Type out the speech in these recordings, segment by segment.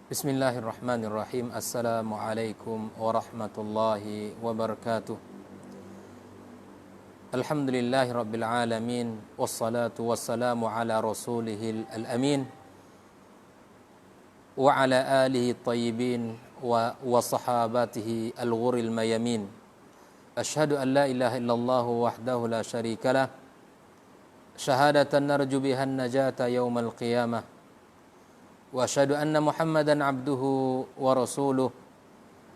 Bismillahirrahmanirrahim. Assalamualaikum warahmatullahi wabarakatuh. Alhamdulillahi rabbil alamin. Wassalatu wassalamu ala rasulihil al-amin wa ala alihi tayyibin wa sahabatihi al-ghuril mayamin. Ashhadu an la ilaha illallah wahdahu la syarikalah, syahadatan narju bihan najata yawmal qiyamah. Wa asyhadu anna Muhammadan abduhu wa rasuluh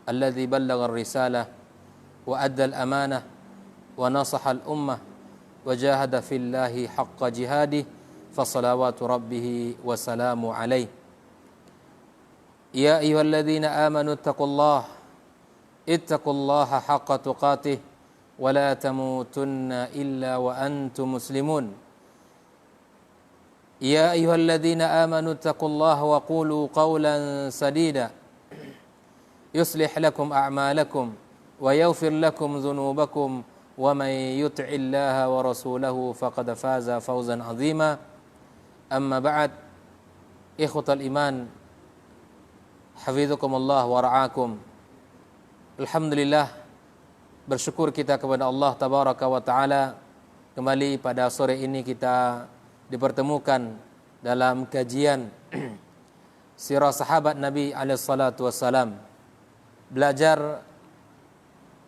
alladzi ballagha ar-risalah wa adda al-amanah wa nasaha al-ummah wa jahada fillahi haqqa jihadih fa salawatu rabbih wa salamu alayhi. Ya ayyuhalladzina amanu ittaqullaha haqqa tuqatih wa la tamutunna illa wa antum muslimun. Ya ayyuhalladzina amanu ittaqullaha wa qulu qawlan sadida yuslih lakum a'malakum wa yaghfir lakum dhunubakum wa may yuti'illaha wa rasulahu faqad faza fawzan 'azima. Amma ba'd, ikhwatal iman, hafizakumullah wa ra'akum. Alhamdulillah, bersyukur kita kepada Allah tabaraka wa taala, kembali pada sore ini kita dipertemukan dalam kajian sirah sahabat Nabi alaihi salatu wassalam, belajar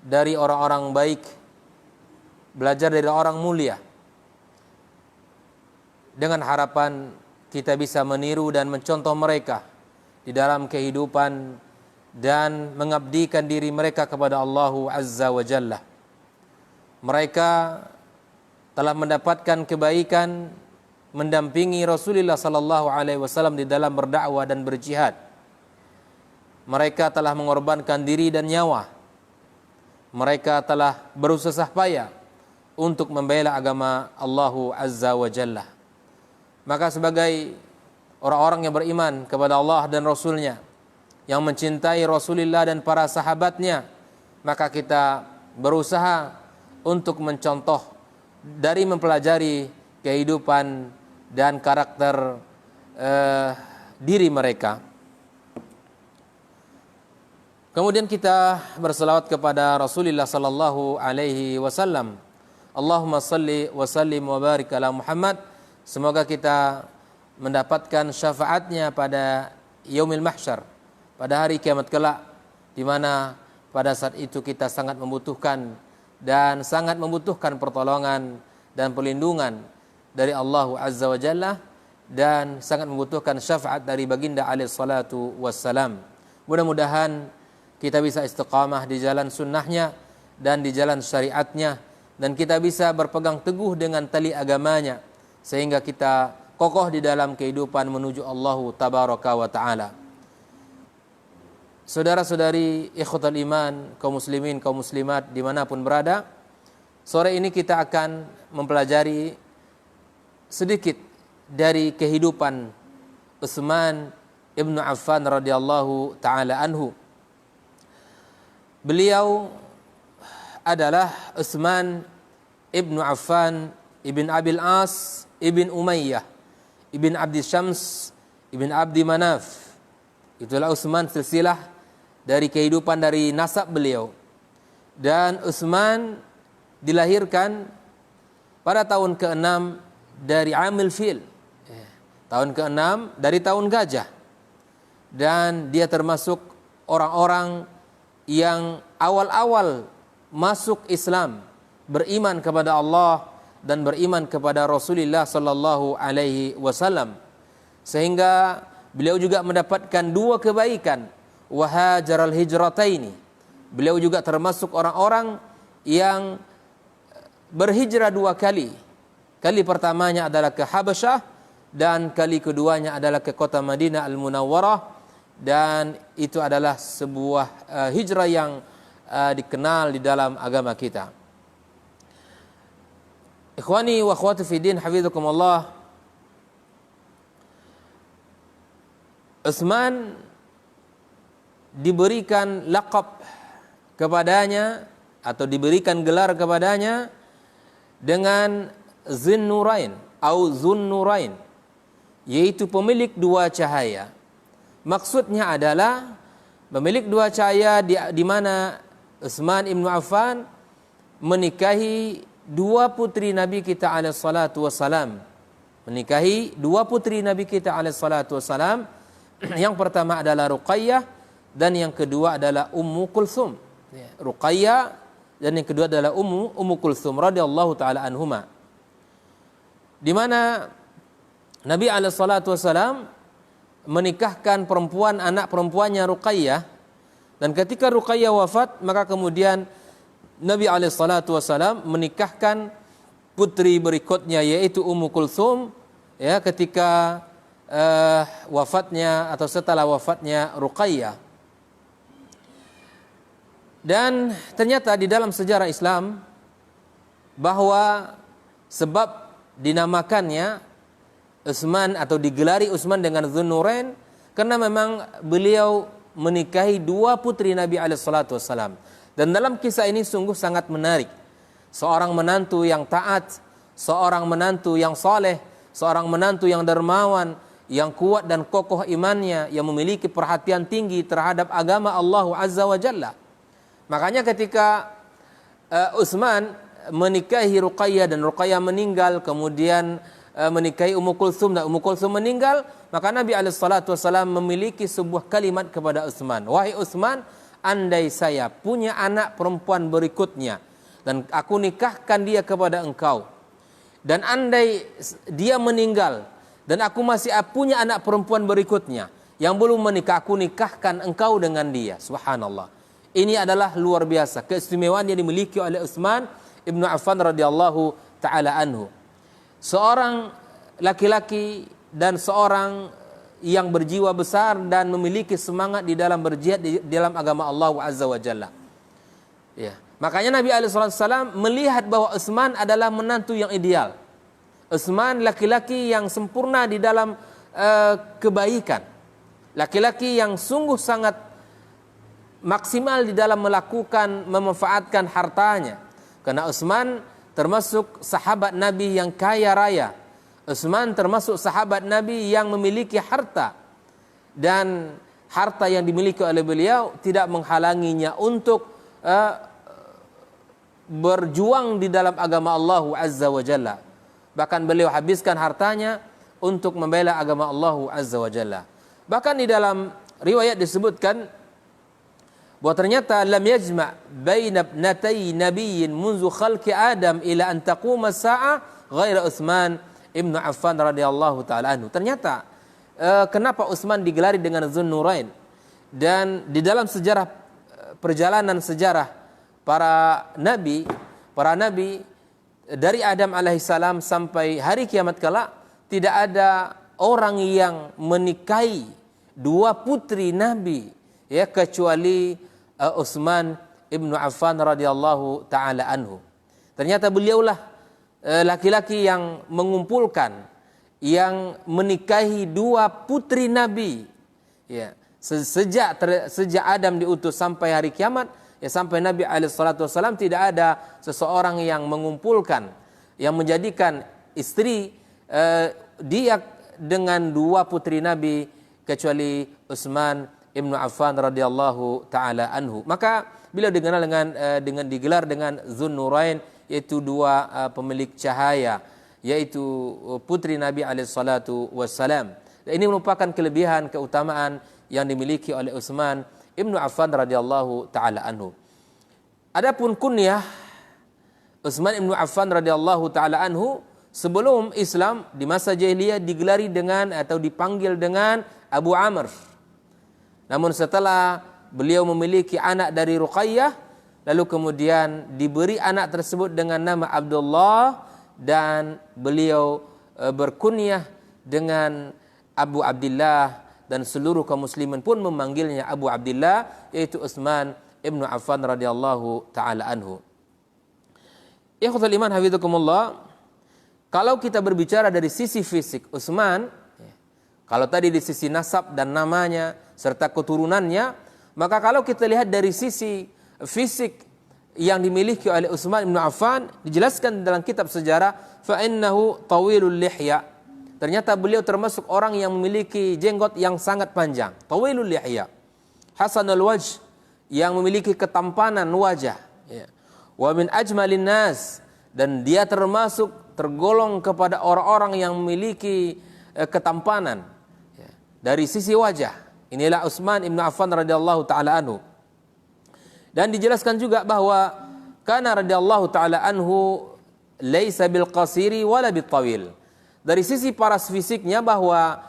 dari orang-orang baik, belajar dari orang mulia, dengan harapan kita bisa meniru dan mencontoh mereka di dalam kehidupan dan mengabdikan diri mereka kepada Allah Azza wa Jalla. Mereka telah mendapatkan kebaikan mendampingi Rasulullah sallallahu alaihi wasallam di dalam berdakwah dan berjihad. Mereka telah mengorbankan diri dan nyawa. Mereka telah berusaha payah untuk membela agama Allah Azza wa Jalla. Maka sebagai orang-orang yang beriman kepada Allah dan Rasulnya, yang mencintai Rasulullah dan para sahabatnya, maka kita berusaha untuk mencontoh dari mempelajari kehidupan dan karakter diri mereka. Kemudian kita berselawat kepada Rasulullah sallallahu alaihi wasallam. Allahumma salli wa sallim wa barik ala Muhammad. Semoga kita mendapatkan syafaatnya pada yaumil mahsyar, pada hari kiamat kelak, di mana pada saat itu kita sangat membutuhkan pertolongan dan perlindungan dari Allah Azza wa Jalla, dan sangat membutuhkan syafaat dari baginda alaihi salatu wassalam. Mudah-mudahan kita bisa istiqamah di jalan sunnahnya dan di jalan syariatnya, dan kita bisa berpegang teguh dengan tali agamanya, sehingga kita kokoh di dalam kehidupan menuju Allah tabaraka wa ta'ala. Saudara-saudari ikhwatul iman, kaum muslimin, kaum muslimat dimanapun berada, sore ini kita akan mempelajari sedikit dari kehidupan Utsman ibnu Affan radhiyallahu ta'ala anhu. Beliau adalah Utsman ibnu Affan ibn Abil As ibn Umayyah ibn Abdi Syams ibn Abdi Manaf. Itulah Utsman, silsilah dari kehidupan dari nasab beliau. Dan Utsman dilahirkan pada tahun ke-6 dari Amil Fil, tahun ke-6 dari tahun gajah. Dan dia termasuk orang-orang yang awal-awal masuk Islam, beriman kepada Allah dan beriman kepada Rasulullah sallallahu alaihi wasallam, sehingga beliau juga mendapatkan dua kebaikan, wahajaral hijrataini. Beliau juga termasuk orang-orang yang berhijrah dua kali. Kali pertamanya adalah ke Habasyah, dan kali keduanya adalah ke kota Madinah Al-Munawwarah, dan itu adalah sebuah hijrah yang dikenal di dalam agama kita. Ikhwani wa akhwati fi din, hafizakumullah. Utsman diberikan laqab kepadanya, atau diberikan gelar kepadanya dengan Zinnurain atau Zunnurain, yaitu pemilik dua cahaya. Maksudnya adalah memiliki dua cahaya di mana Utsman ibnu Affan menikahi dua putri Nabi kita alaihi salatu wassalam. Menikahi dua putri Nabi kita alaihi salatu wassalam. Yang pertama adalah Ruqayyah dan yang kedua adalah Ummu Kulsum. Ruqayyah dan yang kedua adalah Ummu Kulsum radhiyallahu taala anhuma. Di mana Nabi alaihi salatu wassalam menikahkan anak perempuannya Ruqayyah, dan ketika Ruqayyah wafat maka kemudian Nabi alaihi salatu wassalam menikahkan putri berikutnya yaitu Ummu Kulsum ya ketika wafatnya atau setelah wafatnya Ruqayyah. Dan ternyata di dalam sejarah Islam bahwa sebab dinamakannya Utsman atau digelari Utsman dengan Dzunnurain karena memang beliau menikahi dua putri Nabi alaihi salatu wassalam. Dan dalam kisah ini sungguh sangat menarik. Seorang menantu yang taat, seorang menantu yang saleh, seorang menantu yang dermawan, yang kuat dan kokoh imannya, yang memiliki perhatian tinggi terhadap agama Allah Azza wa Jalla. Makanya ketika Utsman menikahi Ruqayyah dan Ruqayyah meninggal, kemudian menikahi Ummu Kulsum dan Ummu Kulsum meninggal, maka Nabi alaihi salatu wasallam memiliki sebuah kalimat kepada Utsman, "Wahai Utsman, andai saya punya anak perempuan berikutnya dan aku nikahkan dia kepada engkau, dan andai dia meninggal dan aku masih punya anak perempuan berikutnya yang belum menikah, aku nikahkan engkau dengan dia." Subhanallah. Ini adalah luar biasa keistimewaan yang dimiliki oleh Utsman ibnu Affan radhiyallahu taala anhu. Seorang laki-laki dan seorang yang berjiwa besar dan memiliki semangat di dalam berjihad di dalam agama Allah Azza wa Jalla. Ya. Makanya Nabi alaihi wasallam melihat bahwa Utsman adalah menantu yang ideal. Utsman laki-laki yang sempurna di dalam kebaikan. Laki-laki yang sungguh sangat maksimal di dalam memanfaatkan hartanya. Karena Utsman termasuk sahabat Nabi yang kaya raya. Utsman termasuk sahabat Nabi yang memiliki harta. Dan harta yang dimiliki oleh beliau tidak menghalanginya untuk berjuang di dalam agama Allah Azza wa Jalla. Bahkan beliau habiskan hartanya untuk membela agama Allah Azza wa Jalla. Bahkan di dalam riwayat disebutkan bahwa ternyata lam yajma' baina ibnatay nabiyyin munzu khalqi Adam ila an taquma as-sa'ah ghaira Utsman ibnu Affan radhiyallahu taala anhu. Ternyata kenapa Utsman digelari dengan Dzunnurain? Dan di dalam sejarah perjalanan sejarah para nabi dari Adam alaihissalam sampai hari kiamat kelak tidak ada orang yang menikahi dua putri Nabi ya kecuali Utsman ibnu Affan radhiyallahu taala anhu. Ternyata beliaulah laki-laki yang mengumpulkan, yang menikahi dua putri Nabi. Ya, sejak Adam diutus sampai hari kiamat, ya sampai Nabi alaihi salatu wasallam tidak ada seseorang yang mengumpulkan, yang menjadikan istri dia dengan dua putri Nabi kecuali Utsman Ibnu Affan radhiyallahu taala anhu. Maka beliau dikenal dengan digelar dengan Dzunnurain, yaitu dua pemilik cahaya, yaitu putri Nabi alaihi salatu wassalam. Ini merupakan kelebihan keutamaan yang dimiliki oleh Utsman Ibnu Affan radhiyallahu taala anhu. Adapun kunyah Utsman Ibnu Affan radhiyallahu taala anhu sebelum Islam di masa jahiliyah digelari dengan atau dipanggil dengan Abu Amr. Namun setelah beliau memiliki anak dari Ruqayyah, lalu kemudian diberi anak tersebut dengan nama Abdullah, dan beliau berkunyah dengan Abu Abdillah, dan seluruh kaum muslimin pun memanggilnya Abu Abdillah, yaitu Utsman ibnu Affan radhiyallahu taala anhu. Ikhwatul iman hafizakumullah, kalau kita berbicara dari sisi fisik Utsman, kalau tadi di sisi nasab dan namanya serta keturunannya, maka kalau kita lihat dari sisi fisik yang dimiliki oleh Utsman bin Affan, dijelaskan dalam kitab sejarah, fa innahu tawilul lihya. ternyata beliau termasuk orang yang memiliki jenggot yang sangat panjang, tawilul lihya, hasanul wajh, yang memiliki ketampanan wajah, ya. Wa min ajmalin nas, dan dia tergolong kepada orang-orang yang memiliki ketampanan, ya, dari sisi wajah. Inilah Utsman ibn Affan radhiyallahu taala anhu. Dan dijelaskan juga bahwa kana radhiyallahu taala anhu laisa bil qasiri wala bil tawil. Dari sisi paras fisiknya bahwa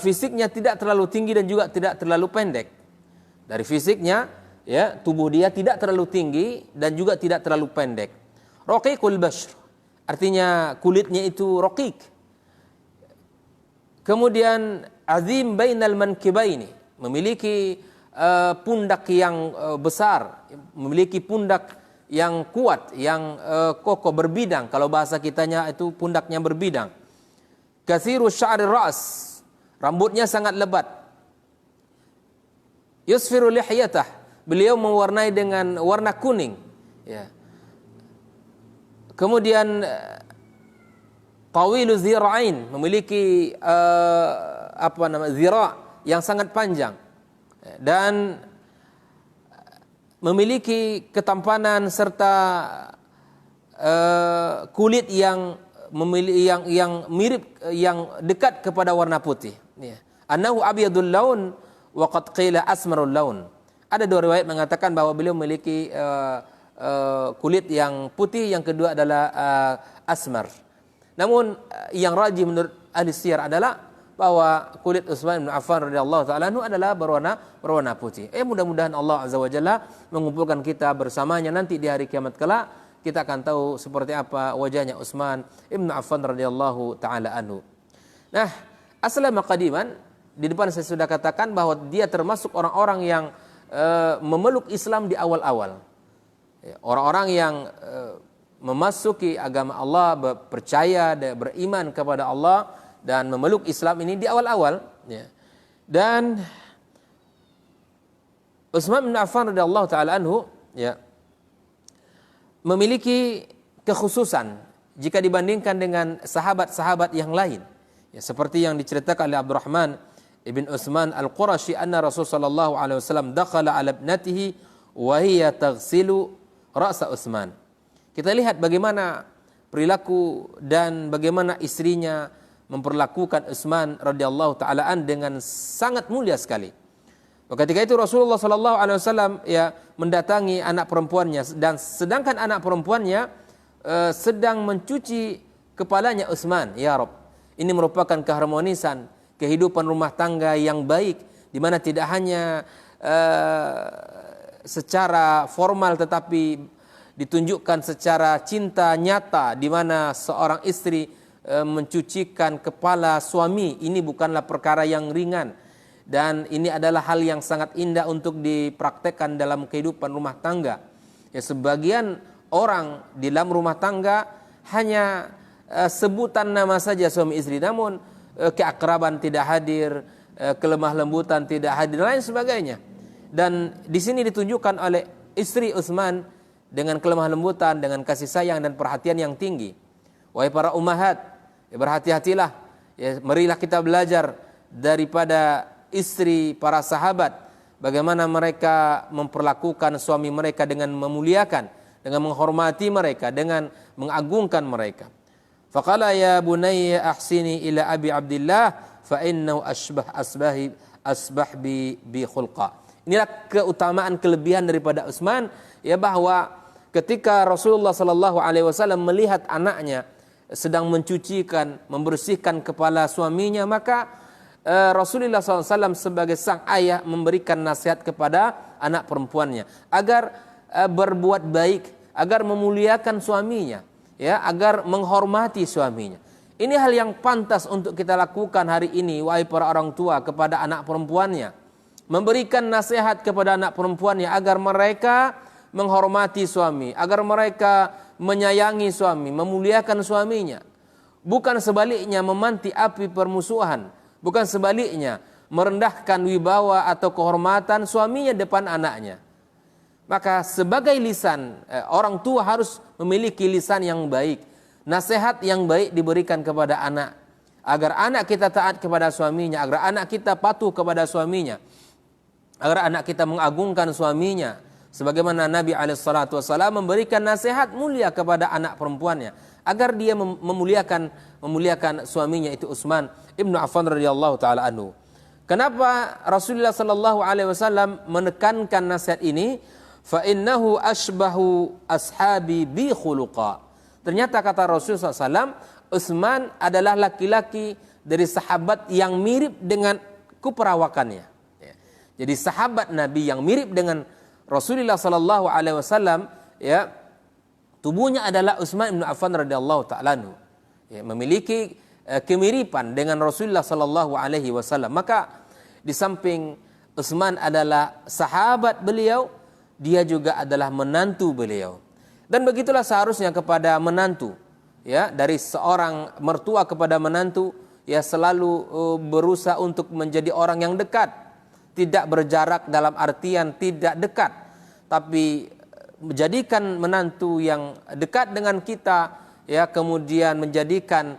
fisiknya tidak terlalu tinggi dan juga tidak terlalu pendek. Dari fisiknya, ya, tubuh dia tidak terlalu tinggi dan juga tidak terlalu pendek. Raqiqul bashr, artinya kulitnya itu raqiq. Kemudian azim bainal mankibaini, memiliki pundak yang besar, memiliki pundak yang kuat, yang kokoh, berbidang. Kalau bahasa kitanya itu pundaknya berbidang. Katsiru sya'ri ra's, rambutnya sangat lebat. Yusfiru lihyatah, beliau mewarnai dengan warna kuning, ya. Kemudian tawilu zira'ain, memiliki zira' yang sangat panjang, dan memiliki ketampanan serta kulit yang mirip, yang dekat kepada warna putih, ya. Annahu abyadul laun wa qad qila asmarul laun. Ada dua riwayat mengatakan bahwa beliau memiliki kulit yang putih, yang kedua adalah asmar. Namun yang rajih menurut ahli siyar adalah bahwa kulit Utsman bin Affan radhiyallahu taala anhu adalah berwarna putih. Mudah-mudahan Allah azza wa jalla mengumpulkan kita bersamanya nanti di hari kiamat kelak. Kita akan tahu seperti apa wajahnya Utsman bin Affan radhiyallahu taala anhu. Nah, aslama qadiman, di depan saya sudah katakan bahwa dia termasuk orang-orang yang memeluk Islam di awal-awal. Orang-orang yang memasuki agama Allah, percaya dan beriman kepada Allah dan memeluk Islam ini di awal-awal, ya. Dan Utsman bin Affan radhiyallahu taala anhu, ya, memiliki kekhususan jika dibandingkan dengan sahabat-sahabat yang lain, ya, seperti yang diceritakan oleh Abdurrahman ibn Utsman al-Qurashi, anna Rasul sallallahu alaihi wasallam dakhala ala ibnatihi wa hiya taghsilu ra'sa Utsman. Kita lihat bagaimana perilaku dan bagaimana istrinya memperlakukan Utsman radhiyallahu taala an dengan sangat mulia sekali. Ketika itu Rasulullah sallallahu alaihi wasallam, ya, mendatangi anak perempuannya, dan sedangkan anak perempuannya sedang mencuci kepalanya Utsman. Ya Rabb, ini merupakan keharmonisan kehidupan rumah tangga yang baik, di mana tidak hanya secara formal tetapi ditunjukkan secara cinta nyata, di mana seorang istri mencucikan kepala suami. Ini bukanlah perkara yang ringan, dan ini adalah hal yang sangat indah untuk dipraktekkan dalam kehidupan rumah tangga. Ya, sebagian orang di dalam rumah tangga hanya sebutan nama saja suami istri, namun keakraban tidak hadir, kelemah lembutan tidak hadir, dan lain sebagainya. Dan di sini ditunjukkan oleh istri Utsman dengan kelemah lembutan, dengan kasih sayang dan perhatian yang tinggi. Wahai para ummahat, ya, berhati-hatilah, ya, marilah kita belajar daripada istri para sahabat, bagaimana mereka memperlakukan suami mereka dengan memuliakan, dengan menghormati mereka, dengan mengagungkan mereka. Faqala ya bunayya ahsini ila abi Abdillah fa innahu asbah bi khulqa. Inilah keutamaan kelebihan daripada Utsman, ya, bahwa ketika Rasulullah sallallahu alaihi wasallam melihat anaknya sedang mencucikan, membersihkan kepala suaminya, maka Rasulullah SAW sebagai sang ayah memberikan nasihat kepada anak perempuannya agar berbuat baik, agar memuliakan suaminya, ya, agar menghormati suaminya. Ini hal yang pantas untuk kita lakukan hari ini, wahai para orang tua, kepada anak perempuannya, memberikan nasihat kepada anak perempuannya agar mereka menghormati suami, agar mereka menyayangi suami, memuliakan suaminya, bukan sebaliknya memanti api permusuhan, bukan sebaliknya merendahkan wibawa atau kehormatan suaminya depan anaknya. Maka sebagai lisan, orang tua harus memiliki lisan yang baik, nasihat yang baik diberikan kepada anak, agar anak kita taat kepada suaminya, agar anak kita patuh kepada suaminya, agar anak kita mengagungkan suaminya. Sebagaimana Nabi SAW memberikan nasihat mulia kepada anak perempuannya, agar dia memuliakan suaminya, itu Utsman ibnu Affan radhiyallahu taala anhu. Kenapa Rasulullah SAW menekankan nasihat ini? Fa innahu ashbahu ashabi bi khuluqa. Ternyata kata Rasulullah SAW, Utsman adalah laki-laki dari sahabat yang mirip dengan keperawakannya. Jadi sahabat Nabi yang mirip dengan Rasulullah SAW, ya, tubuhnya adalah Utsman bin Affan radhiyallahu taala anhu, ya, memiliki kemiripan dengan Rasulullah SAW. Maka di samping Utsman adalah sahabat beliau, dia juga adalah menantu beliau. Dan begitulah seharusnya kepada menantu, ya, dari seorang mertua kepada menantu, ya, selalu berusaha untuk menjadi orang yang dekat, tidak berjarak dalam artian tidak dekat, tapi menjadikan menantu yang dekat dengan kita, ya, kemudian menjadikan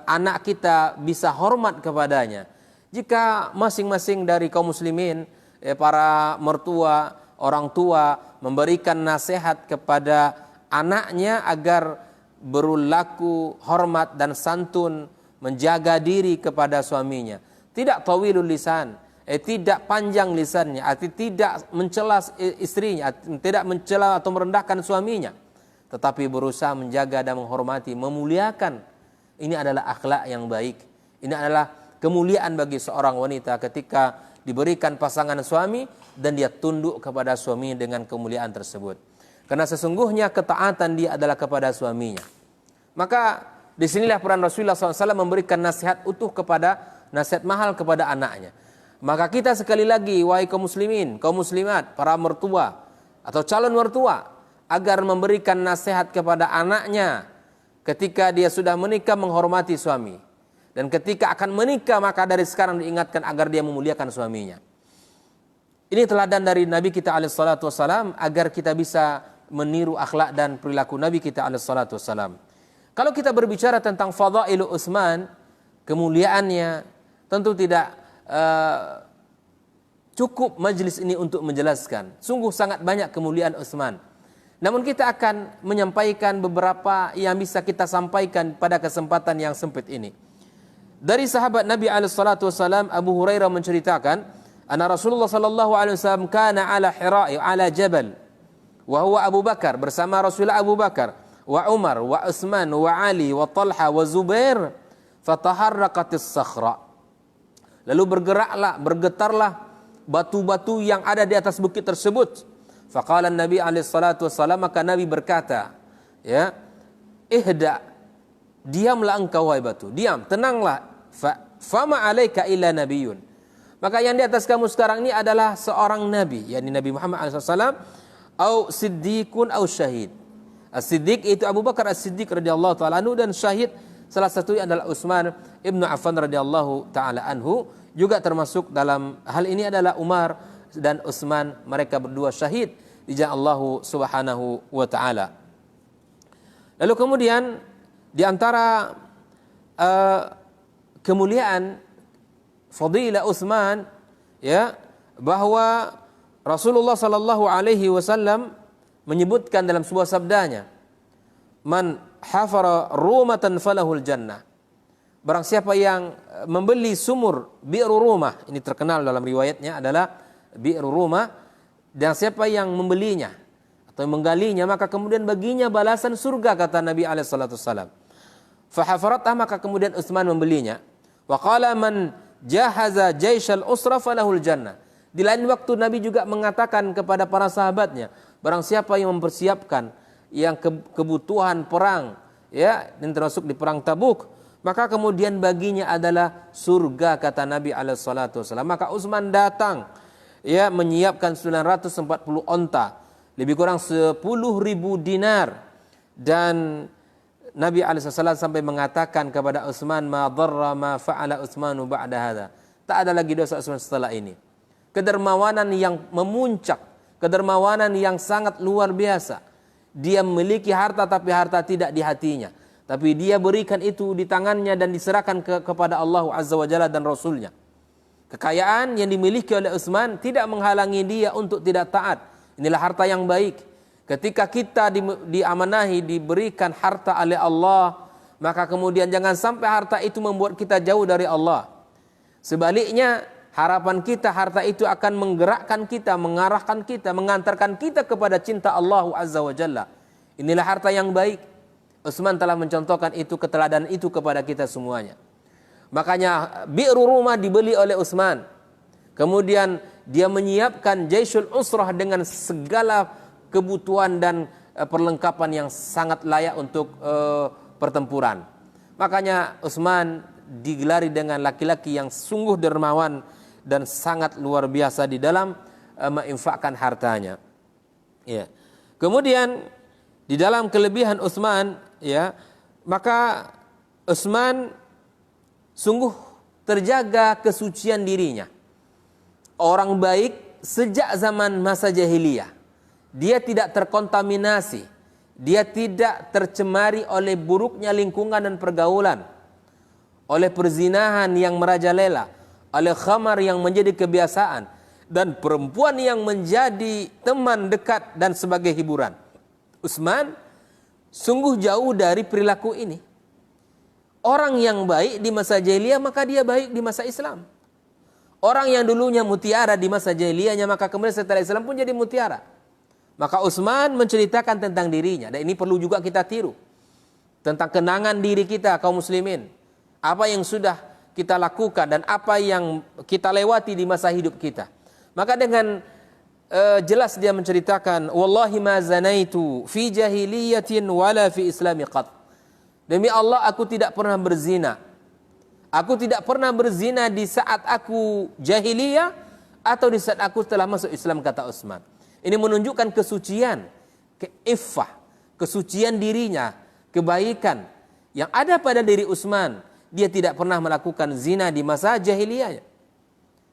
anak kita bisa hormat kepadanya. Jika masing-masing dari kaum muslimin, ya, para mertua, orang tua memberikan nasihat kepada anaknya agar berlaku hormat dan santun, menjaga diri kepada suaminya, tidak tawilul lisan, tidak panjang lisannya, tidak mencela istrinya, tidak mencela atau merendahkan suaminya, tetapi berusaha menjaga dan menghormati, memuliakan. Ini adalah akhlak yang baik. Ini adalah kemuliaan bagi seorang wanita ketika diberikan pasangan suami dan dia tunduk kepada suami dengan kemuliaan tersebut. Karena sesungguhnya ketaatan dia adalah kepada suaminya. Maka disinilah peran Rasulullah SAW memberikan nasihat utuh nasihat mahal kepada anaknya. Maka kita sekali lagi, wahai kaum muslimin, kaum muslimat, para mertua atau calon mertua, agar memberikan nasihat kepada anaknya ketika dia sudah menikah, menghormati suami. Dan ketika akan menikah, maka dari sekarang diingatkan agar dia memuliakan suaminya. Ini teladan dari Nabi kita alaihissalam, agar kita bisa meniru akhlak dan perilaku Nabi kita alaihissalam. Kalau kita berbicara tentang fadailu Utsman, kemuliaannya, tentu tidak cukup majlis ini untuk menjelaskan. Sungguh sangat banyak kemuliaan Utsman. Namun kita akan menyampaikan beberapa yang bisa kita sampaikan pada kesempatan yang sempit ini. Dari sahabat Nabi SAW, Abu Hurairah menceritakan, anna Rasulullah SAW kana ala Hira'i ala jabal, wa huwa Abu Bakar, bersama Rasulullah Abu Bakar, wa Umar, wa Utsman, wa Ali, wa Talha, wa Zubair, fataharraqatis sakhra. Lalu bergetarlah batu-batu yang ada di atas bukit tersebut. Faqala Nabi SAW, maka Nabi berkata, ya, ihda, diamlah engkau wahai batu, diam, tenanglah. Fama alaika illa nabiyun. Maka yang di atas kamu sekarang ini adalah seorang nabi, yakni Nabi Muhammad SAW, au siddiqun au syahid. As-Siddiq itu Abu Bakar As-Siddiq radhiyallahu taala anhu, dan syahid salah satunya adalah Utsman ibnu Affan radhiyallahu taala anhu. Juga termasuk dalam hal ini adalah Umar dan Utsman, mereka berdua syahid di jalan Allah Subhanahu wa taala. Lalu kemudian di antara kemuliaan fadilah Utsman, ya, bahwa Rasulullah sallallahu alaihi wasallam menyebutkan dalam sebuah sabdanya, man hafara rumatan falahul jannah. Barang siapa yang membeli sumur bi'ru rumah, ini terkenal dalam riwayatnya adalah bi'ru rumah, dan siapa yang membelinya atau menggalinya, maka kemudian baginya balasan surga, kata Nabi alaihi salatu wasallam. Fa hafaratha, maka kemudian Utsman membelinya. Wa qala man jahaza jaisyal usra falahul jannah. Di lain waktu Nabi juga mengatakan kepada para sahabatnya, barang siapa yang mempersiapkan yang kebutuhan perang, ya, dan termasuk di perang Tabuk, maka kemudian baginya adalah surga, kata Nabi alaihi salatu wasallam. Maka Utsman datang, ya, menyiapkan 940 onta, lebih kurang 10.000 dinar, dan Nabi alaihi salatu wasallam sampai mengatakan kepada Utsman, ma dharra ma fa'ala Utsmanu ba'da hadza. Tak ada lagi dosa Utsman setelah ini. Kedermawanan yang memuncak, kedermawanan yang sangat luar biasa. Dia memiliki harta tapi harta tidak di hatinya. Tapi dia berikan itu di tangannya dan diserahkan kepada Allah Azza wa Jalla dan Rasulnya. Kekayaan yang dimiliki oleh Utsman tidak menghalangi dia untuk tidak taat. Inilah harta yang baik. Ketika kita diamanahi, diberikan harta oleh Allah, maka kemudian jangan sampai harta itu membuat kita jauh dari Allah. Sebaliknya, harapan kita harta itu akan menggerakkan kita, mengarahkan kita, mengantarkan kita kepada cinta Allah Azza wa Jalla. Inilah harta yang baik. Utsman telah mencontohkan itu, keteladanan itu kepada kita semuanya. Makanya Bi'ru Rumah dibeli oleh Utsman. Kemudian dia menyiapkan Jaisul Usrah dengan segala kebutuhan dan perlengkapan yang sangat layak untuk pertempuran. Makanya Utsman digelari dengan laki-laki yang sungguh dermawan dan sangat luar biasa di dalam menginfakkan hartanya. Ya. Kemudian di dalam kelebihan Utsman, ya, maka Utsman sungguh terjaga kesucian dirinya. Orang baik sejak zaman masa jahiliyah. Dia tidak terkontaminasi, dia tidak tercemari oleh buruknya lingkungan dan pergaulan, oleh perzinahan yang merajalela, oleh khamar yang menjadi kebiasaan, dan perempuan yang menjadi teman dekat dan sebagai hiburan. Utsman sungguh jauh dari perilaku ini. Orang yang baik di masa jahiliyah, maka dia baik di masa Islam. Orang yang dulunya mutiara di masa jahiliyahnya, maka kemudian setelah Islam pun jadi mutiara. Maka Utsman menceritakan tentang dirinya, dan ini perlu juga kita tiru. Tentang kenangan diri kita kaum muslimin. Apa yang sudah kita lakukan dan apa yang kita lewati di masa hidup kita. Maka dengan jelas dia menceritakan, wallahi ma zanaitu fi jahiliyatin wala fi islami qat. Demi Allah, aku tidak pernah berzina. Aku tidak pernah berzina di saat aku jahiliyah atau di saat aku telah masuk Islam, kata Utsman. Ini menunjukkan kesucian, keiffah, kesucian dirinya, kebaikan yang ada pada diri Utsman. Dia tidak pernah melakukan zina di masa jahiliyahnya.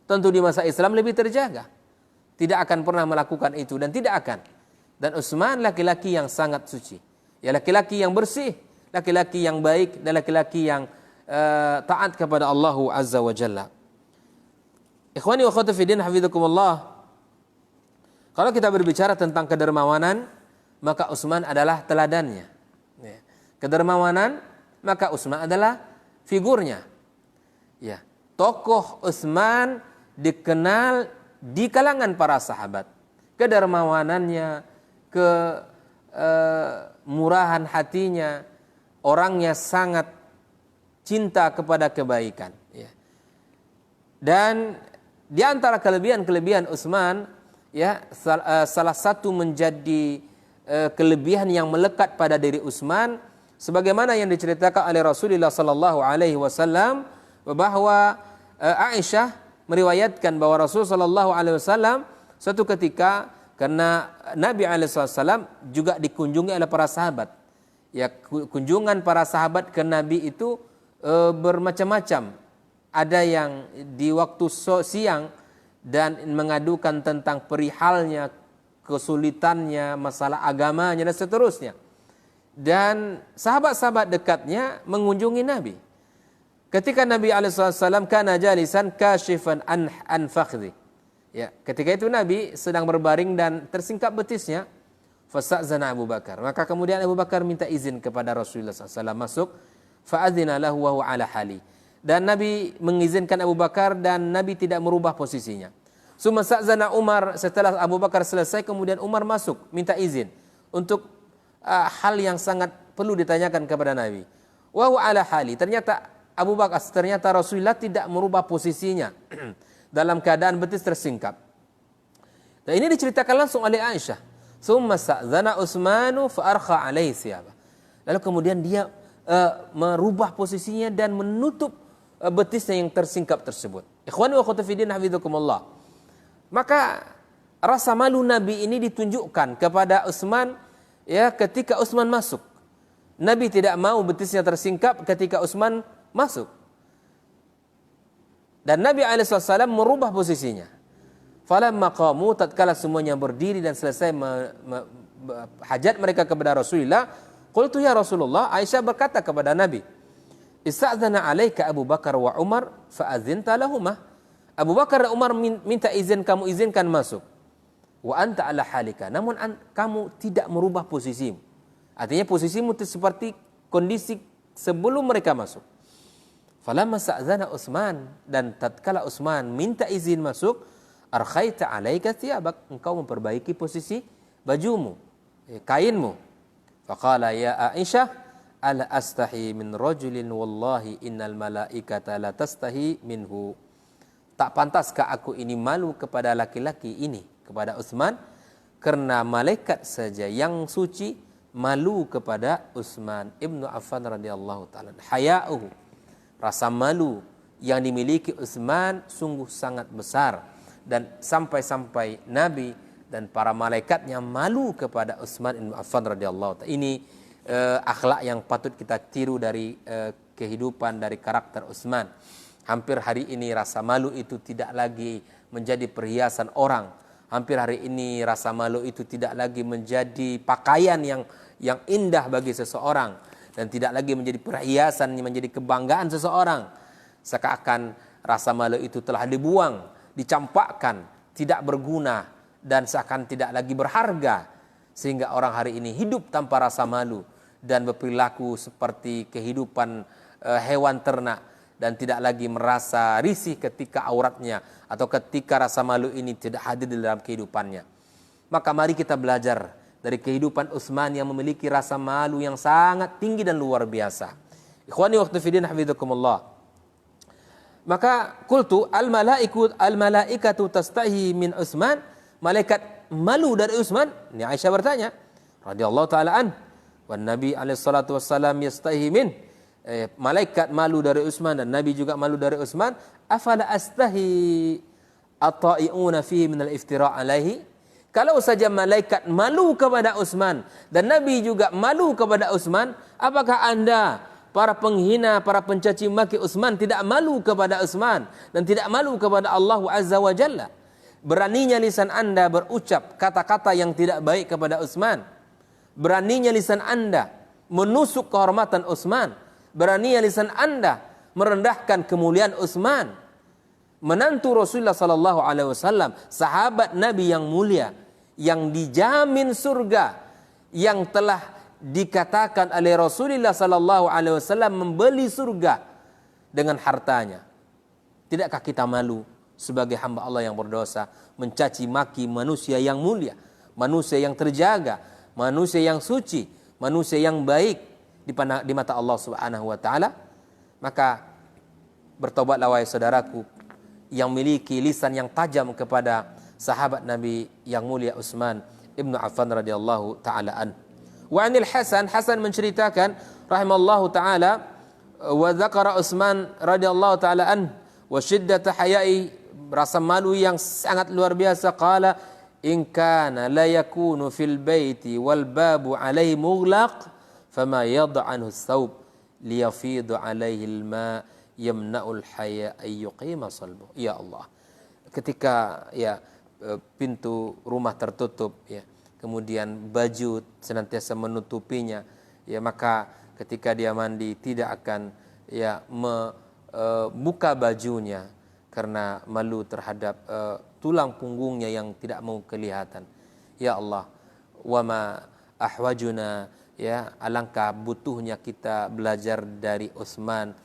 Tentu di masa Islam lebih terjaga. Tidak akan pernah melakukan itu dan tidak akan. Dan Utsman laki-laki yang sangat suci. Ya, laki-laki yang bersih, laki-laki yang baik, dan laki-laki yang taat kepada Allah Azza wa Jalla. Ikhwani wa akhwati fi din, hafizakumullah. Kalau kita berbicara tentang kedermawanan, maka Utsman adalah teladannya. Ya. Kedermawanan, maka Utsman adalah figurnya. Ya. Tokoh Utsman dikenal di kalangan para sahabat. Kedermawanannya, kemurahan hatinya, orangnya sangat cinta kepada kebaikan. Ya. Dan di antara kelebihan-kelebihan Utsman, ya, salah satu menjadi kelebihan yang melekat pada diri Utsman, sebagaimana yang diceritakan oleh Rasulullah sallallahu alaihi wasallam, bahwa Aisyah meriwayatkan bahwa Rasulullah sallallahu alaihi wasallam suatu ketika, karena Nabi alaihi wasallam juga dikunjungi oleh para sahabat. Ya, kunjungan para sahabat ke Nabi itu bermacam-macam. Ada yang di waktu siang dan mengadukan tentang perihalnya, kesulitannya, masalah agamanya dan seterusnya. Dan sahabat-sahabat dekatnya mengunjungi Nabi. Ketika Nabi alaihissalam kana jalisan kashifan an fakhdi. Ya, ketika itu Nabi sedang berbaring dan tersingkap betisnya. Fasa'zana Abu Bakar. Maka kemudian Abu Bakar minta izin kepada Rasulullah SAW masuk. Fa'adzina lahu wa huwa ala hali. Dan Nabi mengizinkan Abu Bakar dan Nabi tidak merubah posisinya. Summa sa'zana Umar. Setelah Abu Bakar selesai, kemudian Umar masuk minta izin untuk hal yang sangat perlu ditanyakan kepada Nabi. Wa huwa ala hali. Ternyata Rasulullah tidak merubah posisinya dalam keadaan betis tersingkap. Dan ini diceritakan langsung oleh Aisyah. Summa sa'zana Utsmanu fa arkha alaihi siyaba. Lalu kemudian dia merubah posisinya dan menutup betisnya yang tersingkap tersebut. Ikhwani wa akhwati fi din, hafizakumullah. Maka rasa malu Nabi ini ditunjukkan kepada Utsman, ya, ketika Utsman masuk. Nabi tidak mau betisnya tersingkap ketika Utsman masuk. Dan Nabi alaihissalam merubah posisinya. Falamma qamu, tatkala semuanya berdiri dan selesai hajat mereka kepada Rasulullah, Qultu ya Rasulullah, Aisyah berkata kepada Nabi, "Ista'dzana 'alaika Abu Bakar wa Umar fa'adzinta lahumah." Abu Bakar dan Umar minta izin, kamu izinkan masuk. Wa anta ala halika, namun kamu tidak merubah posisimu. Artinya posisimu seperti kondisi sebelum mereka masuk. Falamma sa'zana Utsman, dan tatkala Utsman minta izin masuk, arkhaita 'alaika thiyabak, engkau memperbaiki posisi bajumu, kainmu. Faqala ya Aisyah, ala astahi min rajulin wallahi innal malaikata la tastahi minhu. Tak pantaskah aku ini malu kepada laki-laki ini, kepada Utsman, karena malaikat saja yang suci malu kepada Utsman ibnu Affan radhiyallahu taala. Haya'uhu, rasa malu yang dimiliki Utsman sungguh sangat besar, dan sampai-sampai Nabi dan para malaikatnya malu kepada Utsman ibnu Affan radhiyallahu taala. Ini akhlak yang patut kita tiru dari kehidupan, dari karakter Utsman. Hampir hari ini rasa malu itu tidak lagi menjadi perhiasan orang. Hampir hari ini rasa malu itu tidak lagi menjadi pakaian yang indah bagi seseorang, dan tidak lagi menjadi perhiasan, menjadi kebanggaan seseorang. Seakan-akan rasa malu itu telah dibuang, dicampakkan, tidak berguna, dan seakan tidak lagi berharga. Sehingga orang hari ini hidup tanpa rasa malu dan berperilaku seperti kehidupan hewan ternak, dan tidak lagi merasa risih ketika auratnya atau ketika rasa malu ini tidak hadir di dalam kehidupannya. Maka mari kita belajar dari kehidupan Utsman yang memiliki rasa malu yang sangat tinggi dan luar biasa. Ikhwani wa akhwati fiddin, hafizakumullah. Maka qultu al-malaikatu tastahi min Utsman, malaikat malu dari Utsman. Ini Aisyah bertanya radhiyallahu taala an, wan nabi alaihi salatu wassalam yastahi min, malaikat malu dari Utsman dan Nabi juga malu dari Utsman. Afala astahi at-ta'i'una fihi min al-iftira' alaihi. Kalau saja malaikat malu kepada Utsman dan Nabi juga malu kepada Utsman, apakah Anda para penghina, para pencaci maki Utsman tidak malu kepada Utsman dan tidak malu kepada Allah Azza wa Jalla? Beraninya lisan Anda berucap kata-kata yang tidak baik kepada Utsman. Beraninya lisan Anda menusuk kehormatan Utsman. Beraninya lisan Anda merendahkan kemuliaan Utsman, menantu Rasulullah sallallahu alaihi wasallam, sahabat Nabi yang mulia, yang dijamin surga, yang telah dikatakan oleh Rasulullah sallallahu alaihi wasallam membeli surga dengan hartanya. Tidakkah kita malu sebagai hamba Allah yang berdosa mencaci maki manusia yang mulia, manusia yang terjaga, manusia yang suci, manusia yang baik di mata Allah Subhanahu wa taala? Maka bertobatlah wahai saudaraku yang memiliki lisan yang tajam kepada sahabat Nabi yang mulia Utsman ibnu Affan radhiyallahu taala an. Wa anil Hasan menceritakan rahimallahu taala, wa dzakara Utsman radhiyallahu taala an wa shiddat haya'i, rasa malu yang sangat luar biasa. Qala in kana la yakunu fil baiti wal babu alaihi mughlaq fama yad'anhu thawb liyafidu alaihi alma yamna'ul haya ay yuqima salbu. Ya Allah, ketika pintu rumah tertutup, kemudian baju senantiasa menutupinya, maka ketika dia mandi tidak akan membuka bajunya karena malu terhadap tulang punggungnya yang tidak mau kelihatan. Ya Allah, wama ahwajuna, alangkah butuhnya kita belajar dari Utsman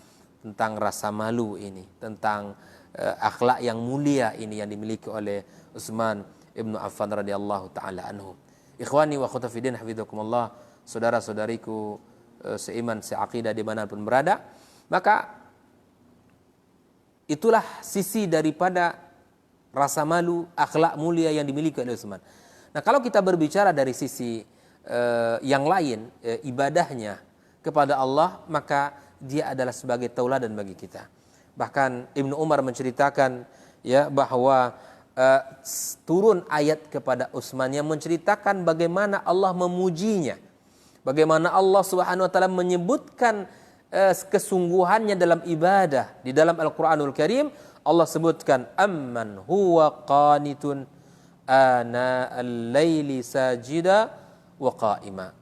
tentang rasa malu ini, tentang akhlak yang mulia ini yang dimiliki oleh Utsman ibnu Affan radhiyallahu taala anhu. Ikhwani wa akhwati fiddin, hafizakumullah, saudara-saudariku seiman, seaqidah dimanapun berada, maka itulah sisi daripada rasa malu, akhlak mulia yang dimiliki oleh Utsman. Nah, kalau kita berbicara dari sisi yang lain, ibadahnya kepada Allah, maka dia adalah sebagai tauladan bagi kita. Bahkan Ibnu Umar menceritakan bahwa turun ayat kepada Utsman yang menceritakan bagaimana Allah memujinya, bagaimana Allah Subhanahu wa taala menyebutkan kesungguhannya dalam ibadah. Di dalam Al-Qur'anul Karim Allah sebutkan amman huwa qanitun ana al-laili sajida wa qa'ima.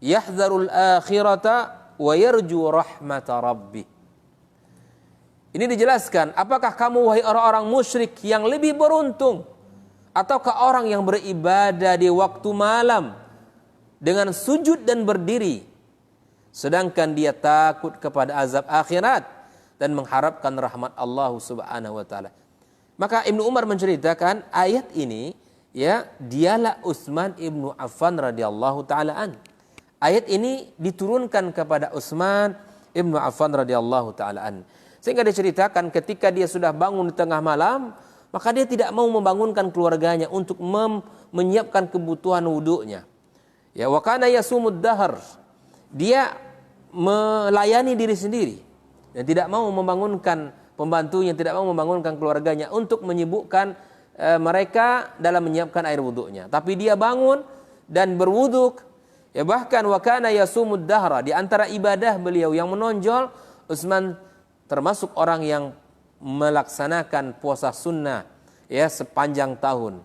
yahdzarul akhirata wa yarju rahmata rabbih. Ini dijelaskan, apakah kamu wahai orang-orang musyrik yang lebih beruntung ataukah orang yang beribadah di waktu malam dengan sujud dan berdiri sedangkan dia takut kepada azab akhirat dan mengharapkan rahmat Allah Subhanahu wa taala. Maka Ibnu Umar menceritakan ayat ini, ya, dialah Utsman ibnu Affan radhiyallahu taala an. Ayat ini diturunkan kepada Utsman ibnu Affan radhiyallahu taala an. Sehingga diceritakan ketika dia sudah bangun di tengah malam, maka dia tidak mau membangunkan keluarganya untuk menyiapkan kebutuhan wudunya. Ya, wa kana yasumud dahar. Dia melayani diri sendiri dan tidak mau membangunkan pembantunya, tidak mau membangunkan keluarganya untuk menyibukkan mereka dalam menyiapkan air wudunya. Tapi dia bangun dan berwuduk. Ya, bahkan wa kana yasumud dahra, di antara ibadah beliau yang menonjol, Utsman termasuk orang yang melaksanakan puasa sunnah, ya, sepanjang tahun.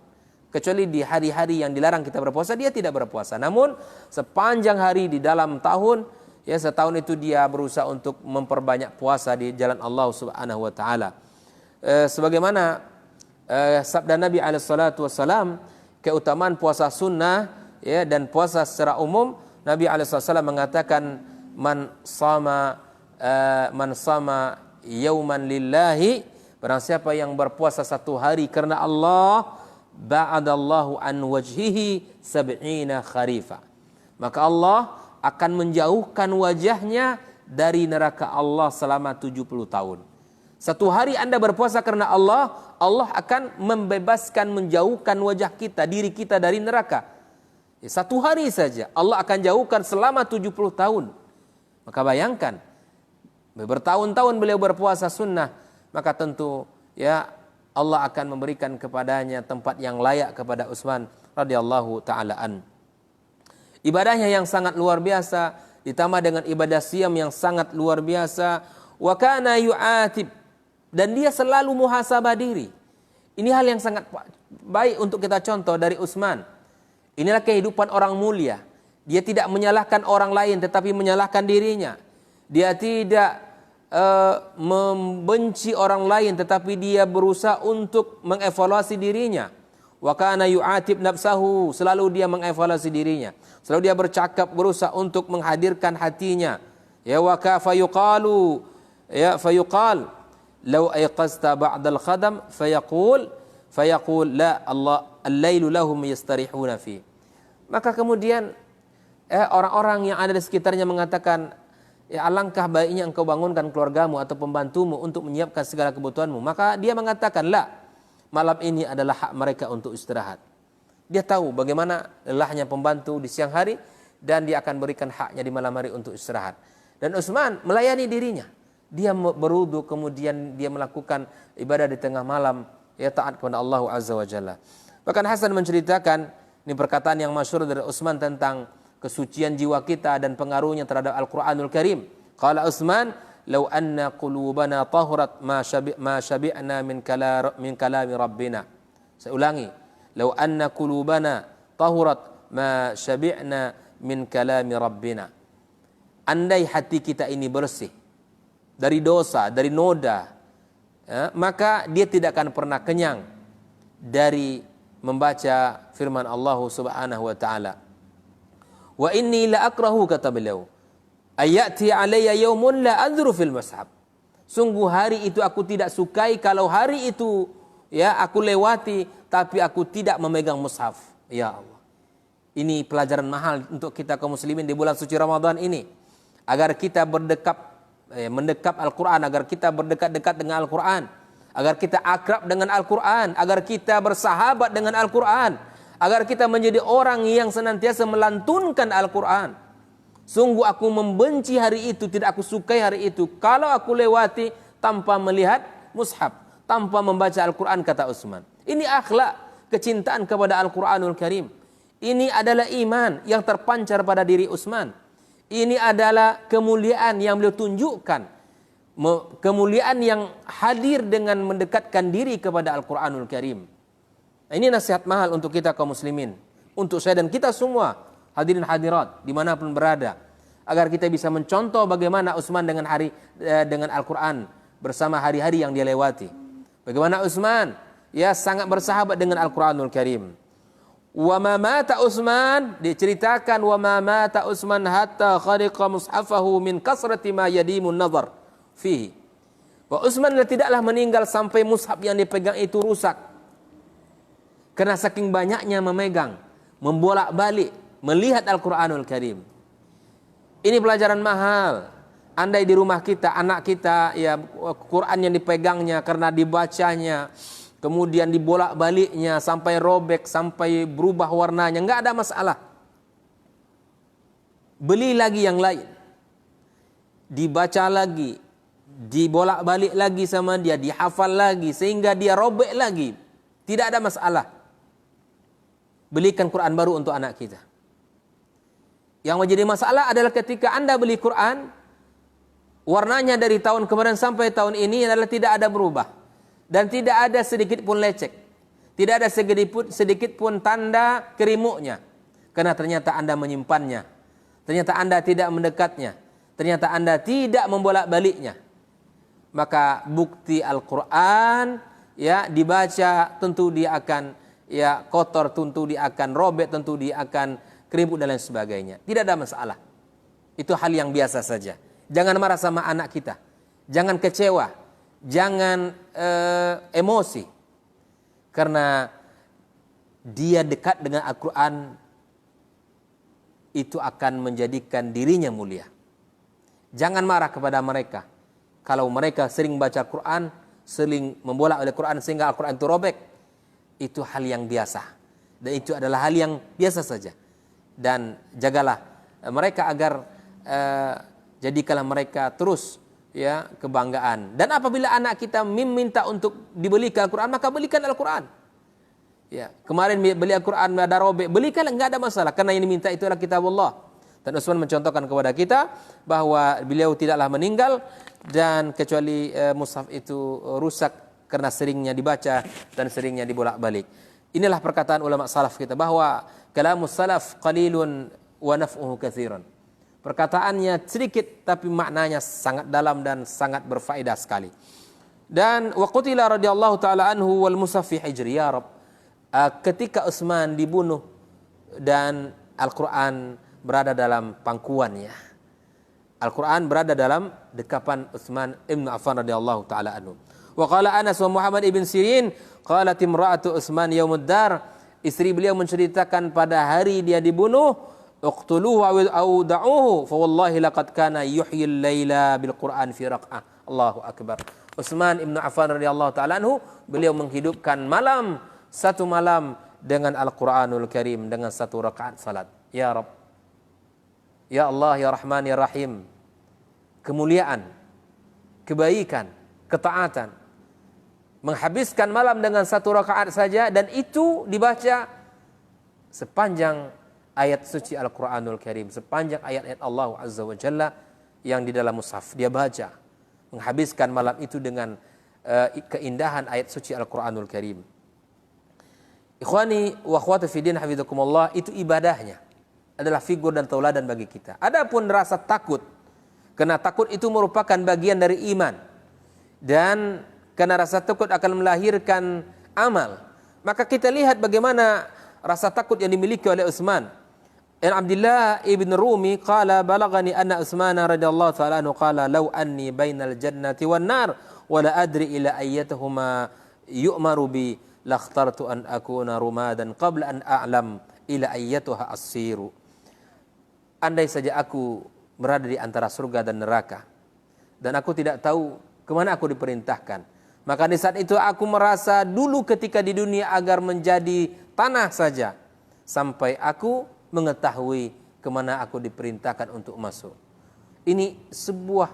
Kecuali di hari-hari yang dilarang kita berpuasa, dia tidak berpuasa. Namun sepanjang hari di dalam tahun, ya, setahun itu dia berusaha untuk memperbanyak puasa di jalan Allah Subhanahu wa taala. Sebagaimana sabda Nabi alaihi salatu wasalam, keutamaan puasa sunnah, ya, dan puasa secara umum, Nabi alaihi salatu wasalam mengatakan man sama yauman lillahi, barang siapa yang berpuasa satu hari karena Allah, ba'adallahu an wajhihi sab'ina kharifa, maka Allah akan menjauhkan wajahnya dari neraka Allah selama 70 tahun. Satu hari Anda berpuasa karena Allah, Allah akan membebaskan, menjauhkan wajah kita, diri kita dari neraka. Satu hari saja Allah akan jauhkan selama 70 tahun. Maka bayangkan, bertahun-tahun beliau berpuasa sunnah, maka tentu, ya, Allah akan memberikan kepadanya tempat yang layak kepada Utsman radhiyallahu taala an. Ibadahnya yang sangat luar biasa ditambah dengan ibadah siam yang sangat luar biasa. Wa kana yu'atib, dan dia selalu muhasabah diri. Ini hal yang sangat baik untuk kita contoh dari Utsman. Inilah kehidupan orang mulia. Dia tidak menyalahkan orang lain tetapi menyalahkan dirinya. Dia tidak membenci orang lain tetapi dia berusaha untuk mengevaluasi dirinya. Wa kana yu'atib nafsahu, selalu dia mengevaluasi dirinya. Selalu dia bercakap, berusaha untuk menghadirkan hatinya. Ya, wa ka fayuqalu, ya, fayuqal law ayqasta ba'dal khadam fayaqul la Allah al-lailu lahum yastarihuna fi. Maka kemudian orang-orang yang ada di sekitarnya mengatakan, ya, alangkah baiknya engkau bangunkan keluargamu atau pembantumu untuk menyiapkan segala kebutuhanmu. Maka dia mengatakan, la, malam ini adalah hak mereka untuk istirahat. Dia tahu bagaimana lelahnya pembantu di siang hari dan dia akan berikan haknya di malam hari untuk istirahat. Dan Utsman melayani dirinya. Dia berwudu, kemudian dia melakukan ibadah di tengah malam, ya, taat kepada Allah Azza wa Jalla. Bahkan Hasan menceritakan, ini perkataan yang masyhur dari Utsman tentang kesucian jiwa kita dan pengaruhnya terhadap Al-Quranul Karim. Qala Utsman, "Law anna qulubana tahurat ma syabi'na min kalami Rabbina." Saya ulangi, "Law anna qulubana tahurat ma syabi'na min kalami Rabbina." Andai hati kita ini bersih dari dosa, dari noda, ya, maka dia tidak akan pernah kenyang dari membaca firman Allah Subhanahu wa taala. Wa inni la akrahu, kata beliau, ayati alayya yaumun la adru fil mushaf. Sungguh hari itu aku tidak sukai kalau hari itu, ya, aku lewati tapi aku tidak memegang mushaf. Ya Allah. Ini pelajaran mahal untuk kita kaum muslimin di bulan suci Ramadan ini, agar kita mendekap Al-Quran, agar kita berdekat-dekat dengan Al-Quran, agar kita akrab dengan Al-Quran, agar kita bersahabat dengan Al-Quran, agar kita menjadi orang yang senantiasa melantunkan Al-Quran. Sungguh aku membenci hari itu, tidak aku sukai hari itu kalau aku lewati tanpa melihat mushaf, tanpa membaca Al-Quran, kata Utsman. Ini akhlak kecintaan kepada Al-Quranul Karim. Ini adalah iman yang terpancar pada diri Utsman. Ini adalah kemuliaan yang beliau tunjukkan, kemuliaan yang hadir dengan mendekatkan diri kepada Al-Quranul Karim. Ini nasihat mahal untuk kita kaum muslimin, untuk saya dan kita semua, hadirin hadirat dimanapun berada, agar kita bisa mencontoh bagaimana Utsman dengan Al-Quran bersama hari-hari yang dia lewati. Bagaimana Utsman sangat bersahabat dengan Al-Quranul Karim. Wa ma mata Utsman, diceritakan wa ma mata Utsman hatta khariqa mushafahu min kasrati ma yadimun nazar fihi. Wa Utsman tidaklah meninggal sampai mushaf yang dipegang itu rusak. Karena saking banyaknya memegang, membolak-balik, melihat Al-Quranul Karim. Ini pelajaran mahal. Andai di rumah kita, anak kita, Quran yang dipegangnya karena dibacanya, kemudian dibolak-baliknya sampai robek, sampai berubah warnanya, nggak ada masalah. Beli lagi yang lain, dibaca lagi, dibolak-balik lagi sama dia, dihafal lagi sehingga dia robek lagi, tidak ada masalah. Belikan Quran baru untuk anak kita. Yang menjadi masalah adalah ketika Anda beli Quran, warnanya dari tahun kemarin sampai tahun ini adalah tidak ada berubah. Dan tidak ada sedikit pun lecek. Tidak ada sedikit pun tanda kerimuknya. Karena ternyata Anda menyimpannya. Ternyata Anda tidak mendekatnya. Ternyata Anda tidak membolak-baliknya. Maka bukti Al-Quran dibaca tentu dia akan kotor, tentu dia akan robek, tentu dia akan keriput dan lain sebagainya. Tidak ada masalah. Itu hal yang biasa saja. Jangan marah sama anak kita. Jangan kecewa. Jangan emosi. Karena dia dekat dengan Al-Quran, itu akan menjadikan dirinya mulia. Jangan marah kepada mereka. Kalau mereka sering baca Al-Quran, sering membolak oleh Quran sehingga Al-Quran itu robek, itu hal yang biasa. Dan itu adalah hal yang biasa saja. Dan jagalah mereka agar jadikanlah mereka terus kebanggaan. Dan apabila anak kita meminta untuk dibelikan Al-Quran, maka belikan Al-Quran. Kemarin beli Al-Quran ada robek, belikan, enggak ada masalah, karena yang diminta itu adalah kitab Allah. Dan Utsman mencontohkan kepada kita bahwa beliau tidaklah meninggal dan kecuali mushaf itu rusak karena seringnya dibaca dan seringnya dibolak-balik. Inilah perkataan ulama salaf kita bahwa kalamus salaf qalilun wa naf'uhu katsiran. Perkataannya sedikit tapi maknanya sangat dalam dan sangat berfaedah sekali. Dan wa qutila radhiyallahu taala anhu wal mushaf fi hijri, ya Rabb. Ketika Utsman dibunuh dan Al-Quran berada dalam pangkuannya. Al-Quran berada dalam dekapan Utsman ibn Affan radhiyallahu taala anhu. Wa qala Anas wa Muhammad ibn Sirin qalat imra'atu Utsman yaumud dar, istri beliau menceritakan pada hari dia dibunuh, uqtuluhu aw da'uhu fa wallahi laqad kana yuhyil laila bil Qur'an fi raq'ah. Allahu akbar. Utsman ibn Affan radhiyallahu taala anhu, beliau menghidupkan satu malam dengan Al-Quranul Karim, dengan satu rakaat salat. Ya Rabb, ya Allah, ya Rahman, ya Rahim, kemuliaan, kebaikan, ketaatan, menghabiskan malam dengan satu rakaat saja, dan itu dibaca sepanjang ayat suci Al-Quranul Karim, sepanjang ayat-ayat Allah Azza wa Jalla yang di dalam mushaf. Dia baca, menghabiskan malam itu dengan keindahan ayat suci Al-Quranul Karim. Ikhwani wa akhwati fi din hafizakumullah, itu ibadahnya adalah figur dan tauladan bagi kita. Adapun rasa takut, karena takut itu merupakan bagian dari iman, dan karena rasa takut akan melahirkan amal, maka kita lihat bagaimana rasa takut yang dimiliki oleh Utsman. An Abdullah ibn Rumi qala balagani anna Utsman radhiyallahu ta'ala anhu qala law anni bainal jannati wan nar wa la adri ila ayyatuhuma yu'maru bi lakhtartu an akuna rumadan qabla an a'lam ila ayyatuha as-siru. Andai saja aku berada di antara surga dan neraka dan aku tidak tahu kemana aku diperintahkan, maka di saat itu aku merasa dulu ketika di dunia agar menjadi tanah saja sampai aku mengetahui kemana aku diperintahkan untuk masuk. Ini sebuah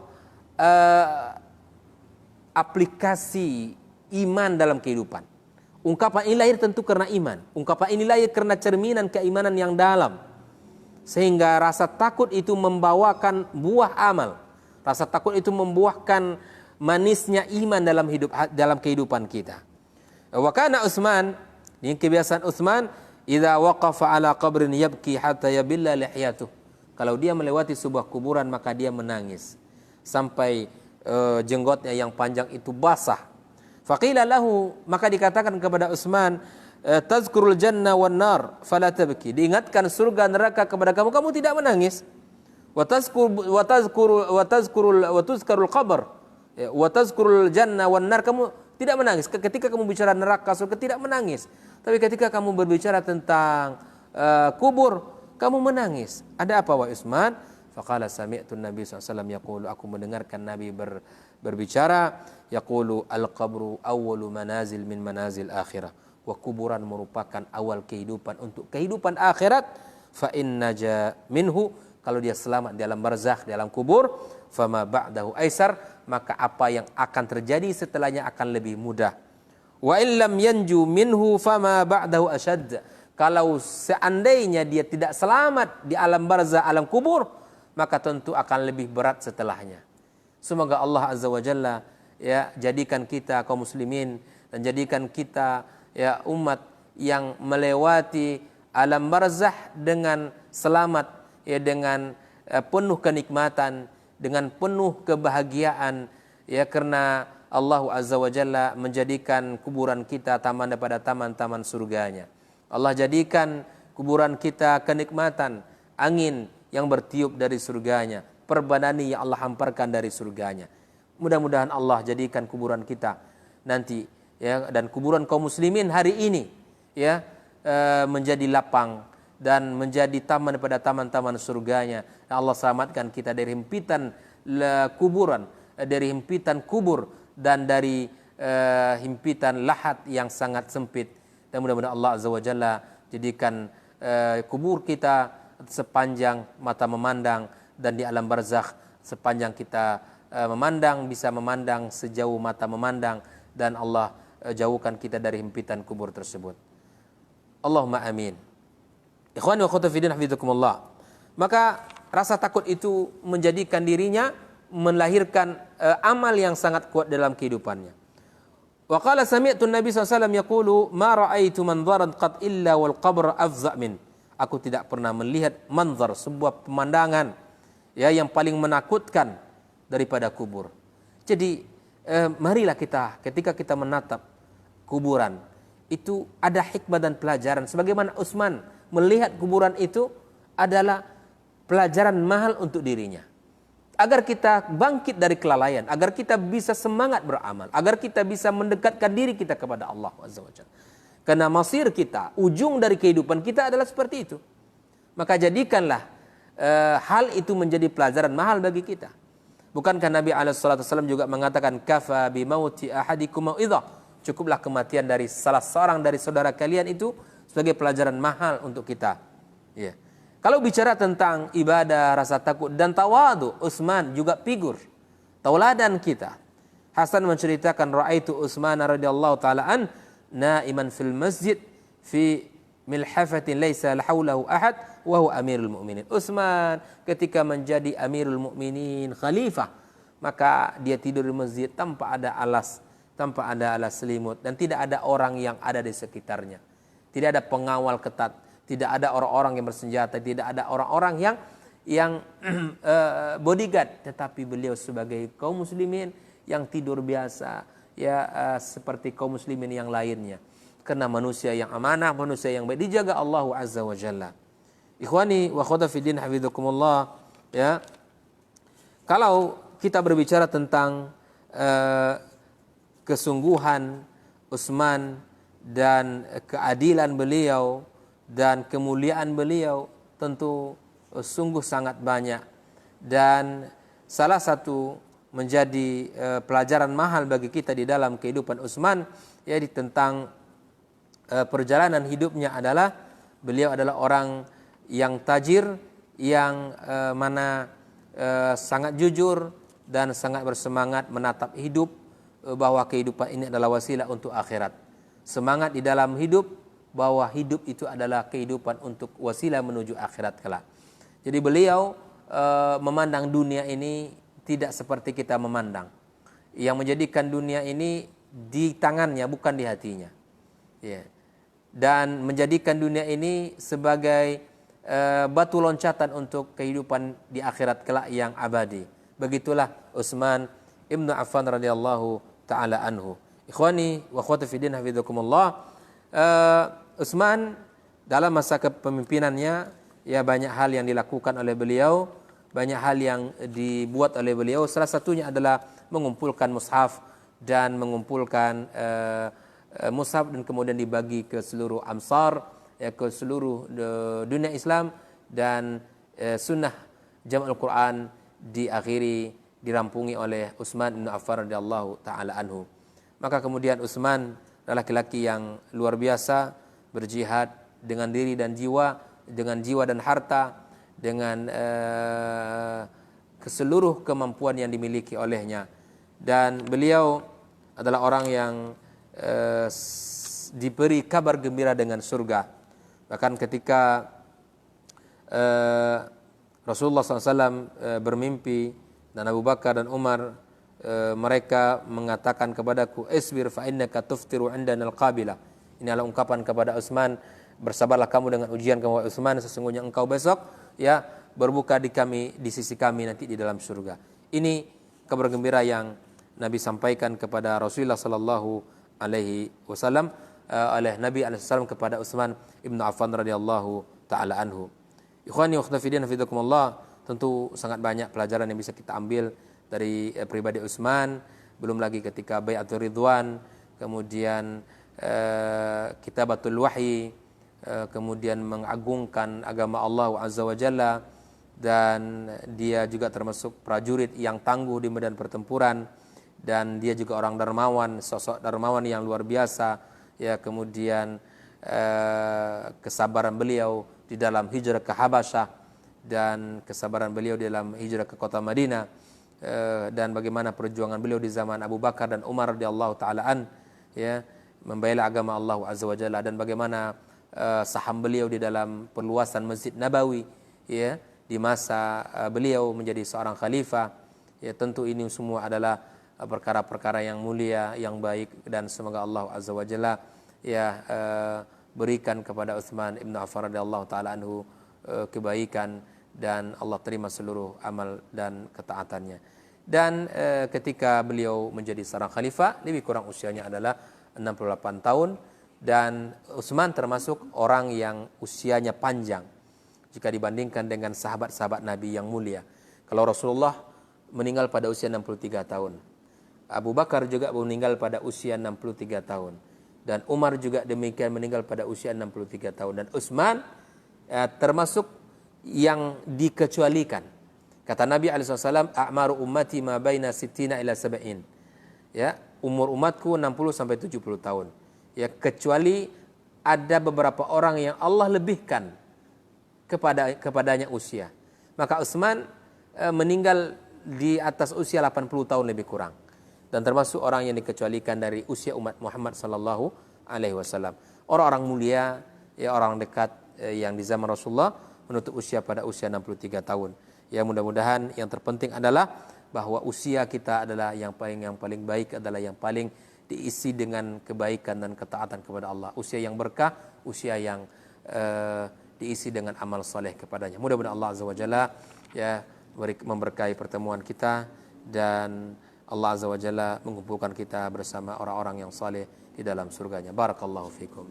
aplikasi iman dalam kehidupan. Ungkapan ini lahir tentu karena iman. Ungkapan ini lahir karena cerminan keimanan yang dalam. Sehingga rasa takut itu membawakan buah amal. Rasa takut itu membuahkan manisnya iman dalam kehidupan kita. Wa kana Utsman, ini kebiasaan Utsman, idza waqafa ala qabrin yabki hatta yabilla lihyatuh. Kalau dia melewati sebuah kuburan maka dia menangis sampai jenggotnya yang panjang itu basah. Faqila lahu, maka dikatakan kepada Utsman, tazkurul jannah wan nar fala tabki. Diingatkan surga neraka kepada kamu, kamu tidak menangis. Wa tazkurul qabr wa tazkurul jannah wan nar, kamu tidak menangis. Ketika kamu bicara neraka surga tidak menangis. Tapi ketika kamu berbicara tentang kubur, kamu menangis. Ada apa wahai Utsman? Faqala sami'tu Nabi SAW yaqulu, aku mendengarkan Nabi berbicara, yaqulu al-qabru awwalu manazil min manazil akhirah. Wa kuburan merupakan awal kehidupan untuk kehidupan akhirat. Fa in naja minhu, kalau dia selamat di alam barzakh, di alam kubur, fama ba'dahu aisar, maka apa yang akan terjadi setelahnya akan lebih mudah. Wa in lam yanju minhu fama ba'dahu ashad. Kalau seandainya dia tidak selamat di alam barzakh, alam kubur, maka tentu akan lebih berat setelahnya. Semoga Allah Azza wa Jalla ya jadikan kita kaum muslimin dan jadikan kita ya umat yang melewati alam barzakh dengan selamat, ya dengan penuh kenikmatan, dengan penuh kebahagiaan, ya karena Allah Azza wa Jalla menjadikan kuburan kita taman daripada taman-taman surganya. Allah jadikan kuburan kita kenikmatan, angin yang bertiup dari surganya, perbandani yang Allah hamparkan dari surganya. Mudah-mudahan Allah jadikan kuburan kita nanti ya dan kuburan kaum muslimin hari ini ya menjadi lapang dan menjadi taman daripada taman-taman surganya. Allah selamatkan kita dari himpitan kuburan, dari himpitan kubur dan dari himpitan lahat yang sangat sempit. Dan mudah-mudahan Allah Azza wa Jalla jadikan kubur kita sepanjang mata memandang, dan di alam barzakh sepanjang kita memandang, bisa memandang sejauh mata memandang, dan Allah jauhkan kita dari himpitan kubur tersebut. Allahumma amin. Ikhwani wa akhwati fi din, hafizakumullah. Maka rasa takut itu menjadikan dirinya melahirkan amal yang sangat kuat dalam kehidupannya. Wa qala sami'tu Nabi SAW yaqulu ma ra'aitu manzaran qad illa wal qabr afza' min. Aku tidak pernah melihat manzar, sebuah pemandangan ya yang paling menakutkan daripada kubur. Jadi marilah kita ketika kita menatap kuburan itu ada hikmah dan pelajaran. Sebagaimana Utsman melihat kuburan itu adalah pelajaran mahal untuk dirinya. Agar kita bangkit dari kelalaian, agar kita bisa semangat beramal, agar kita bisa mendekatkan diri kita kepada Allah Azza wa Jalla. Karena masir kita, ujung dari kehidupan kita adalah seperti itu. Maka jadikanlah hal itu menjadi pelajaran mahal bagi kita. Bukankah Nabi SAW juga mengatakan, kafa bimauti ahadikum mau'idhah, cukuplah kematian dari salah seorang dari saudara kalian itu sebagai pelajaran mahal untuk kita. Ya. Kalau bicara tentang ibadah, rasa takut dan tawadu, Utsman juga figur tauladan kita. Hasan menceritakan, ra'aitu Utsman radhiyallahu taala an naiman fil masjid fi milhafatin laisa haulahu ahad wa huwa amirul mu'minin. Utsman ketika menjadi amirul mu'minin, khalifah, maka dia tidur di masjid tanpa ada alas selimut, dan tidak ada orang yang ada di sekitarnya. Tidak ada pengawal ketat, tidak ada orang-orang yang bersenjata, tidak ada orang-orang yang bodyguard, tetapi beliau sebagai kaum muslimin yang tidur biasa, ya seperti kaum muslimin yang lainnya. Karena manusia yang amanah, manusia yang baik, dijaga Allah Azza wa Jalla. Ikhwani wa akhwati fi din, hafizakumullah. Ya. Kalau kita berbicara tentang kesungguhan Utsman dan keadilan beliau dan kemuliaan beliau, tentu sungguh sangat banyak. Dan salah satu menjadi pelajaran mahal bagi kita di dalam kehidupan Utsman, yaitu tentang perjalanan hidupnya adalah beliau adalah orang yang tajir, yang mana sangat jujur dan sangat bersemangat menatap hidup, bahwa kehidupan ini adalah wasilah untuk akhirat. Semangat di dalam hidup bahwa hidup itu adalah kehidupan untuk wasilah menuju akhirat kelak. Jadi beliau memandang dunia ini tidak seperti kita memandang. Yang menjadikan dunia ini di tangannya, bukan di hatinya. Ya. dan menjadikan dunia ini sebagai batu loncatan untuk kehidupan di akhirat kelak yang abadi. Begitulah Utsman Ibnu Affan radhiyallahu taala anhu. Ikhwani wa akhwati fi din, hafizakumullah. Utsman dalam masa kepemimpinannya ya banyak hal yang dilakukan oleh beliau, banyak hal yang dibuat oleh beliau. Salah satunya adalah mengumpulkan mushaf dan mengumpulkan mushaf dan kemudian dibagi ke seluruh amsar, ya, ke seluruh dunia Islam, dan sunnah jam'ul Quran dirampungi oleh Utsman bin Affan radhiyallahu taala anhu. Maka kemudian Utsman adalah laki-laki yang luar biasa, berjihad dengan diri dan jiwa, dengan jiwa dan harta, dengan keseluruh kemampuan yang dimiliki olehnya. Dan beliau adalah orang yang diberi kabar gembira dengan surga. Bahkan ketika Rasulullah SAW bermimpi dan Abu Bakar dan Umar, mereka mengatakan kepadaku, isbir fa innaka tuftiru indana al-qabilah. Ini adalah ungkapan kepada Utsman, bersabarlah kamu dengan ujian kamu Utsman, sesungguhnya engkau besok ya berbuka di sisi kami nanti di dalam surga. Ini kabar gembira yang Nabi sampaikan kepada Rasulullah sallallahu alaihi wasallam oleh Nabi alaihi kepada Utsman Ibnu Affan radhiyallahu taala anhu. Ikhwani wa akhwati fi din, hafizakumullah. Tentu sangat banyak pelajaran yang bisa kita ambil dari pribadi Utsman, belum lagi ketika Bai'atul Ridwan, kemudian Kitabatul Wahyi, kemudian mengagungkan agama Allah Azza wa Jalla, dan dia juga termasuk prajurit yang tangguh di medan pertempuran, dan dia juga orang dermawan, sosok dermawan yang luar biasa. Ya, kemudian kesabaran beliau di dalam hijrah ke Habasyah dan kesabaran beliau di dalam hijrah ke kota Madinah, dan bagaimana perjuangan beliau di zaman Abu Bakar dan Umar radhiyallahu taala an, ya, membela agama Allah Azza wa Jalla, dan bagaimana saham beliau di dalam perluasan Masjid Nabawi, ya, di masa beliau menjadi seorang khalifah. Ya, tentu ini semua adalah perkara-perkara yang mulia, yang baik, dan semoga Allah Azza wa Jalla ya berikan kepada Utsman Ibnu Affan radhiyallahu taala anhu kebaikan, dan Allah terima seluruh amal dan ketaatannya. Dan ketika beliau menjadi seorang khalifah, lebih kurang usianya adalah 68 tahun, dan Utsman termasuk orang yang usianya panjang jika dibandingkan dengan sahabat-sahabat Nabi yang mulia. Kalau Rasulullah meninggal pada usia 63 tahun, Abu Bakar juga meninggal pada usia 63 tahun, dan Umar juga demikian meninggal pada usia 63 tahun, dan Utsman termasuk yang dikecualikan. Kata Nabi SAW, a'maru ummati ma baina sittina ila sab'in. Ya, umur umatku 60 sampai 70 tahun. Ya, kecuali ada beberapa orang yang Allah lebihkan kepadanya usia. Maka Utsman meninggal di atas usia 80 tahun lebih kurang, dan termasuk orang yang dikecualikan dari usia umat Muhammad sallallahu alaihi wasallam. Orang-orang mulia, ya, orang dekat yang di zaman Rasulullah menutup usia pada usia 63 tahun. Ya, mudah-mudahan yang terpenting adalah bahwa usia kita adalah yang paling baik, adalah yang paling diisi dengan kebaikan dan ketaatan kepada Allah. Usia yang berkah, usia yang diisi dengan amal soleh kepadanya. Mudah-mudahan Allah Azza wa Jalla ya memberkahi pertemuan kita, dan Allah Azza wa Jalla mengumpulkan kita bersama orang-orang yang saleh di dalam surganya. Barakallahu fikum.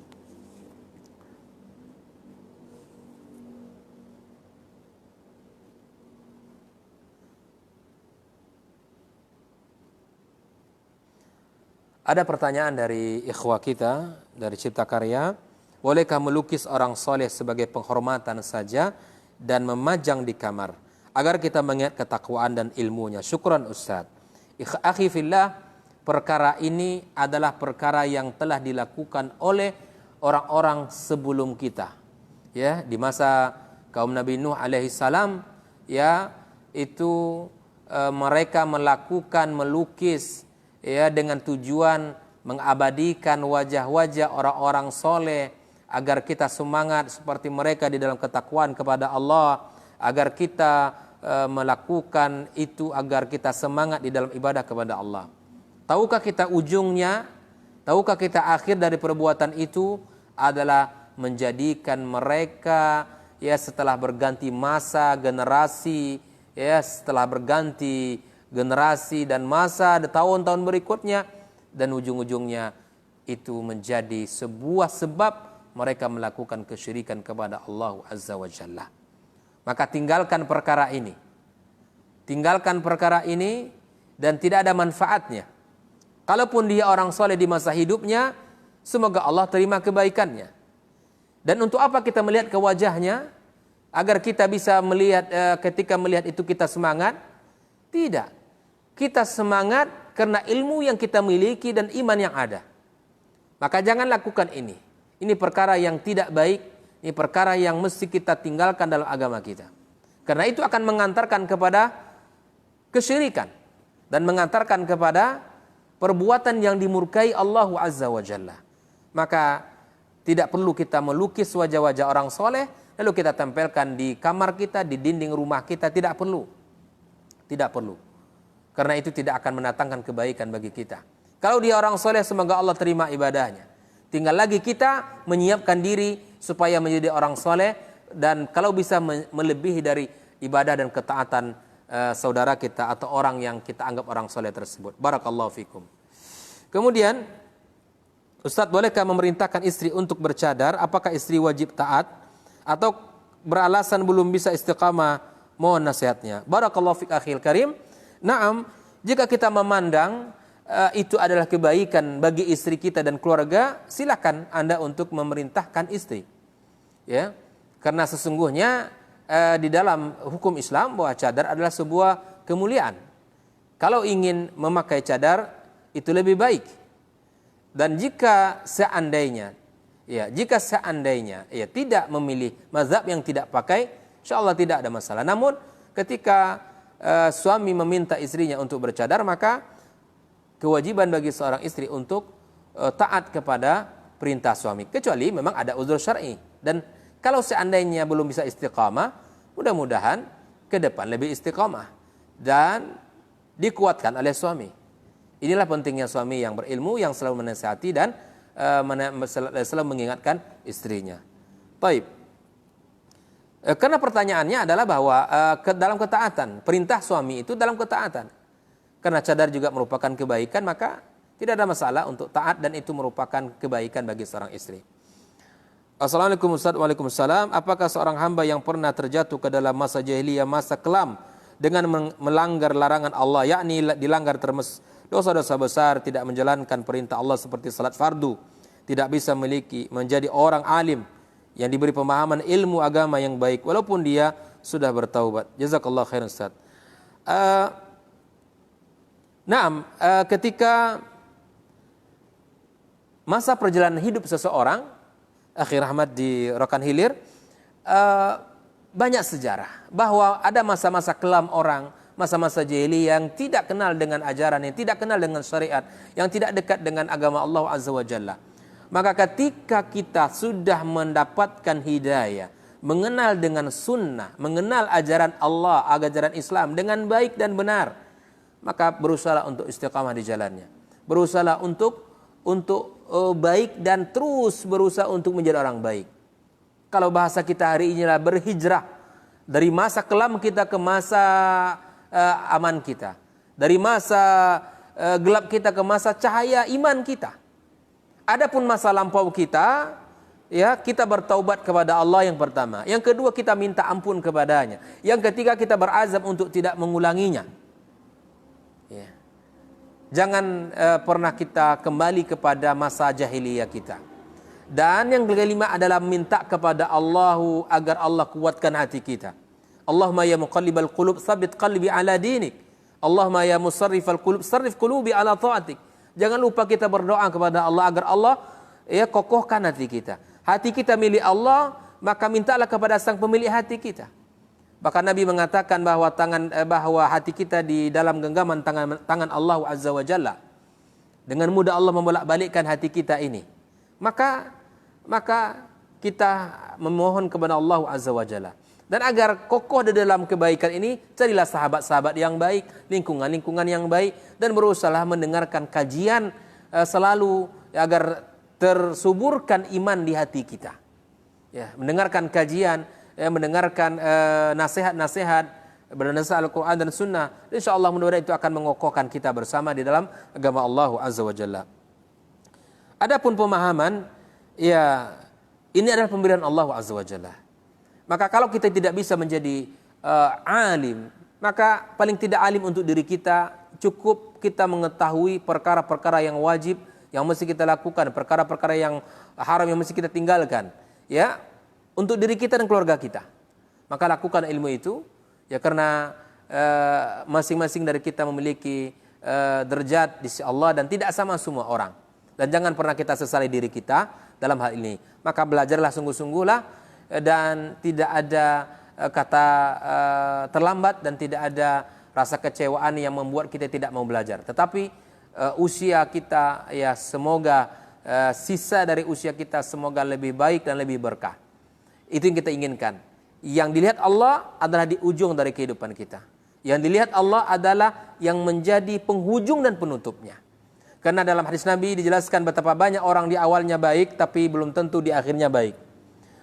Ada pertanyaan dari ikhwah kita dari Cipta Karya. Bolehkah melukis orang soleh sebagai penghormatan saja dan memajang di kamar agar kita mengingat ketakwaan dan ilmunya? Syukran Ustaz. Akhi fillah, perkara ini adalah perkara yang telah dilakukan oleh orang-orang sebelum kita. Ya, di masa kaum Nabi Nuh alaihi salam, ya, itu mereka melakukan melukis, ya, dengan tujuan mengabadikan wajah-wajah orang-orang soleh agar kita semangat seperti mereka di dalam ketakwaan kepada Allah, agar kita melakukan itu agar kita semangat di dalam ibadah kepada Allah. Tahukah kita ujungnya? Tahukah kita akhir dari perbuatan itu adalah menjadikan mereka ya setelah berganti masa generasi, ya setelah berganti generasi dan masa tahun-tahun berikutnya, dan ujung-ujungnya itu menjadi sebuah sebab mereka melakukan kesyirikan kepada Allah Azza wa Jalla. Maka tinggalkan perkara ini. Tinggalkan perkara ini dan tidak ada manfaatnya. Kalaupun dia orang soleh di masa hidupnya, semoga Allah terima kebaikannya. Dan untuk apa kita melihat ke wajahnya? Agar kita bisa melihat, ketika melihat itu kita semangat? Tidak. Kita semangat karena ilmu yang kita miliki dan iman yang ada. Maka jangan lakukan ini. Ini perkara yang tidak baik. Ini perkara yang mesti kita tinggalkan dalam agama kita. Karena itu akan mengantarkan kepada kesyirikan. Dan mengantarkan kepada perbuatan yang dimurkai Allah Azza wa Jalla. Maka tidak perlu kita melukis wajah-wajah orang soleh, lalu kita tempelkan di kamar kita, di dinding rumah kita. Tidak perlu. Tidak perlu. Karena itu tidak akan mendatangkan kebaikan bagi kita. Kalau dia orang soleh, semoga Allah terima ibadahnya. Tinggal lagi kita menyiapkan diri supaya menjadi orang soleh, dan kalau bisa melebihi dari ibadah dan ketaatan saudara kita atau orang yang kita anggap orang soleh tersebut. Barakallahu fikum. Kemudian, Ustaz, bolehkah memerintahkan istri untuk bercadar? Apakah istri wajib taat atau beralasan belum bisa istiqamah? Mohon nasihatnya. Barakallahu fik akhil karim. Naam, jika kita memandang itu adalah kebaikan bagi istri kita dan keluarga, silakan Anda untuk memerintahkan istri. Ya. Karena sesungguhnya di dalam hukum Islam bahwa cadar adalah sebuah kemuliaan. Kalau ingin memakai cadar itu lebih baik. Dan jika seandainya tidak memilih mazhab yang tidak pakai, insyaallah tidak ada masalah. Namun ketika suami meminta istrinya untuk bercadar, maka kewajiban bagi seorang istri untuk taat kepada perintah suami, kecuali memang ada uzur syar'i. Dan kalau seandainya belum bisa istiqamah, mudah-mudahan ke depan lebih istiqamah dan dikuatkan oleh suami. Inilah pentingnya suami yang berilmu, yang selalu menasihati dan selalu mengingatkan istrinya. Baik. Karena pertanyaannya adalah bahwa dalam ketaatan, perintah suami itu dalam ketaatan. Karena cadar juga merupakan kebaikan, maka tidak ada masalah untuk taat, dan itu merupakan kebaikan bagi seorang istri. Assalamualaikum Ustaz. Waalaikumsalam. Apakah seorang hamba yang pernah terjatuh ke dalam masa jahiliyah, masa kelam dengan melanggar larangan Allah, yakni dilanggar dosa-dosa besar, tidak menjalankan perintah Allah seperti salat fardu, tidak bisa menjadi orang alim yang diberi pemahaman ilmu agama yang baik walaupun dia sudah bertaubat? Jazakallah khairan Ustaz. Ketika masa perjalanan hidup seseorang, akhir rahmat di Rokan Hilir, banyak sejarah bahwa ada masa-masa kelam orang, masa-masa jahiliyah yang tidak kenal dengan ajaran, yang tidak kenal dengan syariat, yang tidak dekat dengan agama Allah Azza wa Jalla. Maka ketika kita sudah mendapatkan hidayah, mengenal dengan sunnah, mengenal ajaran Allah, ajaran Islam dengan baik dan benar, maka berusaha untuk istiqamah di jalannya. Berusaha untuk baik dan terus berusaha untuk menjadi orang baik. Kalau bahasa kita hari inilah berhijrah dari masa kelam kita ke masa aman kita, dari masa gelap kita ke masa cahaya iman kita. Adapun masa lampau kita, ya, kita bertaubat kepada Allah yang pertama. Yang kedua, kita minta ampun kepadanya. Yang ketiga, kita berazam untuk tidak mengulanginya. Ya. Jangan pernah kita kembali kepada masa jahiliyah kita. Dan yang kelima adalah minta kepada Allah agar Allah kuatkan hati kita. Allahumma ya muqallibal qulub tsabbit qalbi ala dinik. Allahumma ya musarrifal qulub sarrif qulubi ala ta'atik. Jangan lupa kita berdoa kepada Allah agar Allah ya kokohkan hati kita. Hati kita milik Allah, maka mintalah kepada sang pemilik hati kita. Bahkan Nabi mengatakan bahwa hati kita di dalam genggaman tangan Allah Azza wa Jalla. Dengan mudah Allah membolak-balikkan hati kita ini. Maka kita memohon kepada Allah Azza wa Jalla. Dan agar kokoh di dalam kebaikan ini, carilah sahabat-sahabat yang baik, lingkungan-lingkungan yang baik, dan berusaha mendengarkan kajian selalu agar tersuburkan iman di hati kita. Ya, mendengarkan kajian, mendengarkan nasihat-nasihat berdasarkan Al-Quran dan Sunnah, insyaallah mudah-mudahan itu akan mengokohkan kita bersama di dalam agama Allah Azza wa Jalla. Adapun pemahaman, ya ini adalah pemberian Allah Azza wa Jalla. Maka kalau kita tidak bisa menjadi alim, maka paling tidak alim untuk diri kita, cukup kita mengetahui perkara-perkara yang wajib yang mesti kita lakukan, perkara-perkara yang haram yang mesti kita tinggalkan, ya, untuk diri kita dan keluarga kita. Maka lakukan ilmu itu, ya, karena masing-masing dari kita memiliki derajat di sisi Allah dan tidak sama semua orang. Dan jangan pernah kita sesali diri kita dalam hal ini. Maka belajarlah sungguh-sungguhlah dan tidak ada kata terlambat dan tidak ada rasa kecewaan yang membuat kita tidak mau belajar. Tetapi usia kita, ya, semoga sisa dari usia kita semoga lebih baik dan lebih berkah. Itu yang kita inginkan. Yang dilihat Allah adalah di ujung dari kehidupan kita. Yang dilihat Allah adalah yang menjadi penghujung dan penutupnya. Karena dalam hadis Nabi dijelaskan betapa banyak orang di awalnya baik tapi belum tentu di akhirnya baik.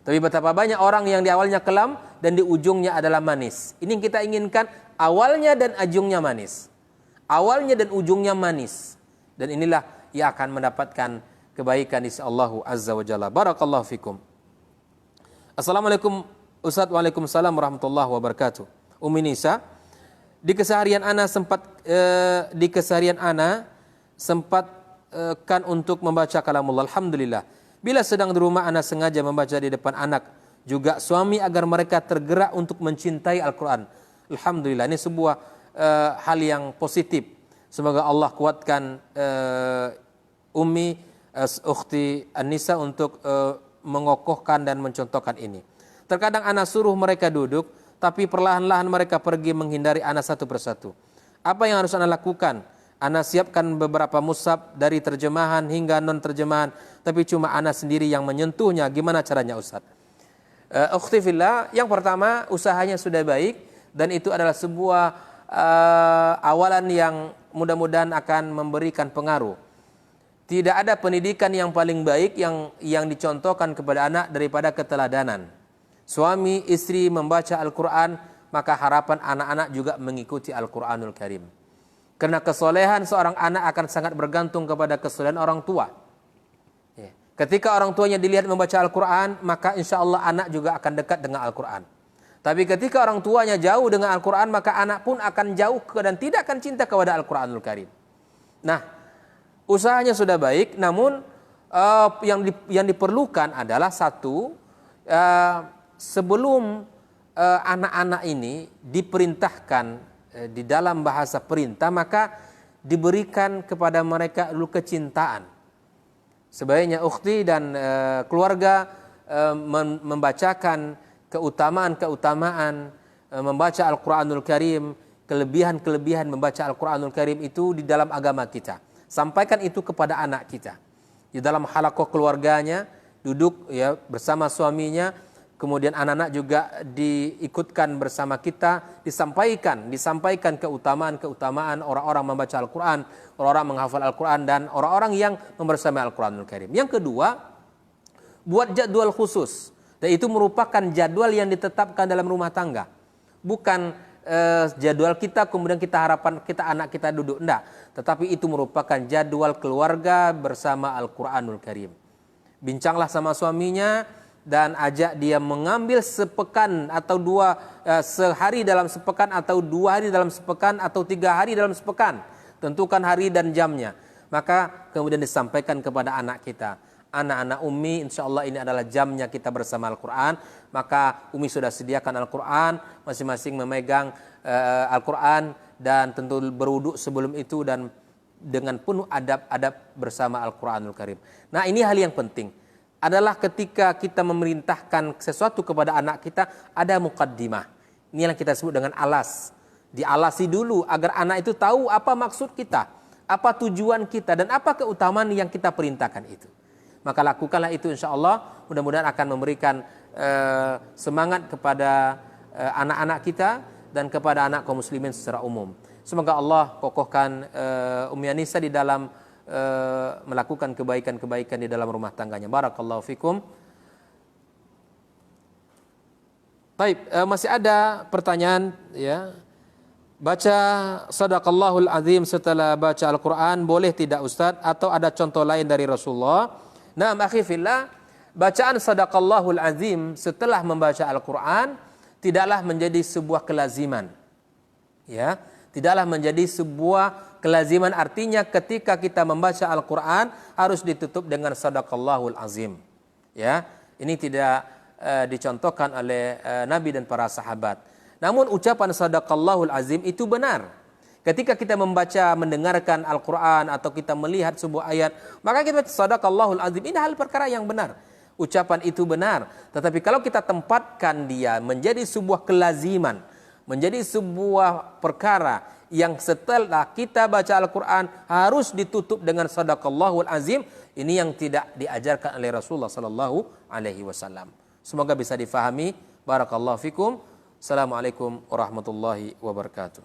Tapi betapa banyak orang yang di awalnya kelam dan di ujungnya adalah manis. Ini yang kita inginkan, awalnya dan ujungnya manis. Awalnya dan ujungnya manis. Dan inilah yang akan mendapatkan kebaikan di sisi Allah Azza wa Jalla. Barakallahu fikum. Assalamualaikum Ustaz. Waalaikumsalam warahmatullahi wabarakatuh. Umi Nisa, di keseharian ana sempatkan untuk membaca kalamullah. Alhamdulillah. Bila sedang di rumah ana sengaja membaca di depan anak juga suami agar mereka tergerak untuk mencintai Al-Quran. Alhamdulillah. Ini sebuah hal yang positif. Semoga Allah kuatkan Umi ukhti An-Nisa untuk mengokohkan dan mencontohkan ini. Terkadang ana suruh mereka duduk, tapi perlahan-lahan mereka pergi menghindari ana satu persatu. Apa yang harus ana lakukan? Ana siapkan beberapa mushaf dari terjemahan hingga non terjemahan, tapi cuma ana sendiri yang menyentuhnya. Gimana caranya, Ustaz? Ukhti fillah, yang pertama usahanya sudah baik dan itu adalah sebuah awalan yang mudah-mudahan akan memberikan pengaruh. Tidak ada pendidikan yang paling baik yang dicontohkan kepada anak daripada keteladanan. Suami istri membaca Al-Quran, maka harapan anak-anak juga mengikuti Al-Quranul Karim. Karena kesolehan seorang anak akan sangat bergantung kepada kesolehan orang tua. Ketika orang tuanya dilihat membaca Al-Quran, maka insya Allah anak juga akan dekat dengan Al-Quran. Tapi ketika orang tuanya jauh dengan Al-Quran, maka anak pun akan jauh dan tidak akan cinta kepada Al-Quranul Karim. Nah, usahanya sudah baik, namun yang diperlukan adalah satu, sebelum anak-anak ini diperintahkan di dalam bahasa perintah, maka diberikan kepada mereka dulu kecintaan. Sebaiknya ukhti dan keluarga membacakan keutamaan-keutamaan membaca Al-Quranul Karim, kelebihan-kelebihan membaca Al-Quranul Karim itu di dalam agama kita. Sampaikan itu kepada anak kita. Di dalam halaqah keluarganya, duduk ya bersama suaminya, kemudian anak-anak juga diikutkan bersama kita, disampaikan keutamaan-keutamaan orang-orang membaca Al-Quran, orang-orang menghafal Al-Quran, dan orang-orang yang membersamai Al-Quranul Karim. Yang kedua, buat jadwal khusus. Dan itu merupakan jadwal yang ditetapkan dalam rumah tangga. Bukan jadwal kita, kemudian kita harapan kita anak kita duduk. Enggak. Tetapi itu merupakan jadwal keluarga bersama Al-Quranul Karim. Bincanglah sama suaminya, dan ajak dia mengambil sepekan atau sehari dalam sepekan, atau 2 hari dalam sepekan, atau 3 hari dalam sepekan. Tentukan hari dan jamnya. Maka kemudian disampaikan kepada anak kita. Anak-anak Umi, insya Allah ini adalah jamnya kita bersama Al-Quran. Maka Umi sudah sediakan Al-Quran, masing-masing memegang Al-Quran, dan tentu berwuduk sebelum itu dan dengan penuh adab-adab bersama Al-Quranul Karim. Nah, ini hal yang penting. Adalah ketika kita memerintahkan sesuatu kepada anak kita, ada muqaddimah. Ini yang kita sebut dengan alas. Dialasi dulu agar anak itu tahu apa maksud kita, apa tujuan kita, dan apa keutamaan yang kita perintahkan itu. Maka lakukanlah itu, insya Allah mudah-mudahan akan memberikan semangat kepada anak-anak kita dan kepada anak kaum muslimin secara umum. Semoga Allah kokohkan Umi An-Nisa di dalam melakukan kebaikan-kebaikan di dalam rumah tangganya. Barakallahu fikum. Baik, masih ada pertanyaan ya. Baca sadaqallahul azim setelah baca Al-Quran boleh tidak Ustaz? Atau ada contoh lain dari Rasulullah? Nah, akhi fillah, bacaan sadaqallahul azim setelah membaca Al-Quran tidaklah menjadi sebuah kelaziman. Ya, tidaklah menjadi sebuah kelaziman, artinya ketika kita membaca Al-Quran harus ditutup dengan sadaqallahul azim. Ya, ini tidak dicontohkan oleh Nabi dan para sahabat. Namun ucapan sadaqallahul azim itu benar. Ketika kita membaca, mendengarkan Al-Quran atau kita melihat sebuah ayat, maka kita sadaqallahul azim, ini hal perkara yang benar. Ucapan itu benar. Tetapi kalau kita tempatkan dia menjadi sebuah kelaziman, menjadi sebuah perkara yang setelah kita baca Al-Quran harus ditutup dengan sadaqallahul azim, ini yang tidak diajarkan oleh Rasulullah sallallahu alaihi wasallam. Semoga bisa difahami. Barakallahu fikum. Assalamualaikum warahmatullahi wabarakatuh.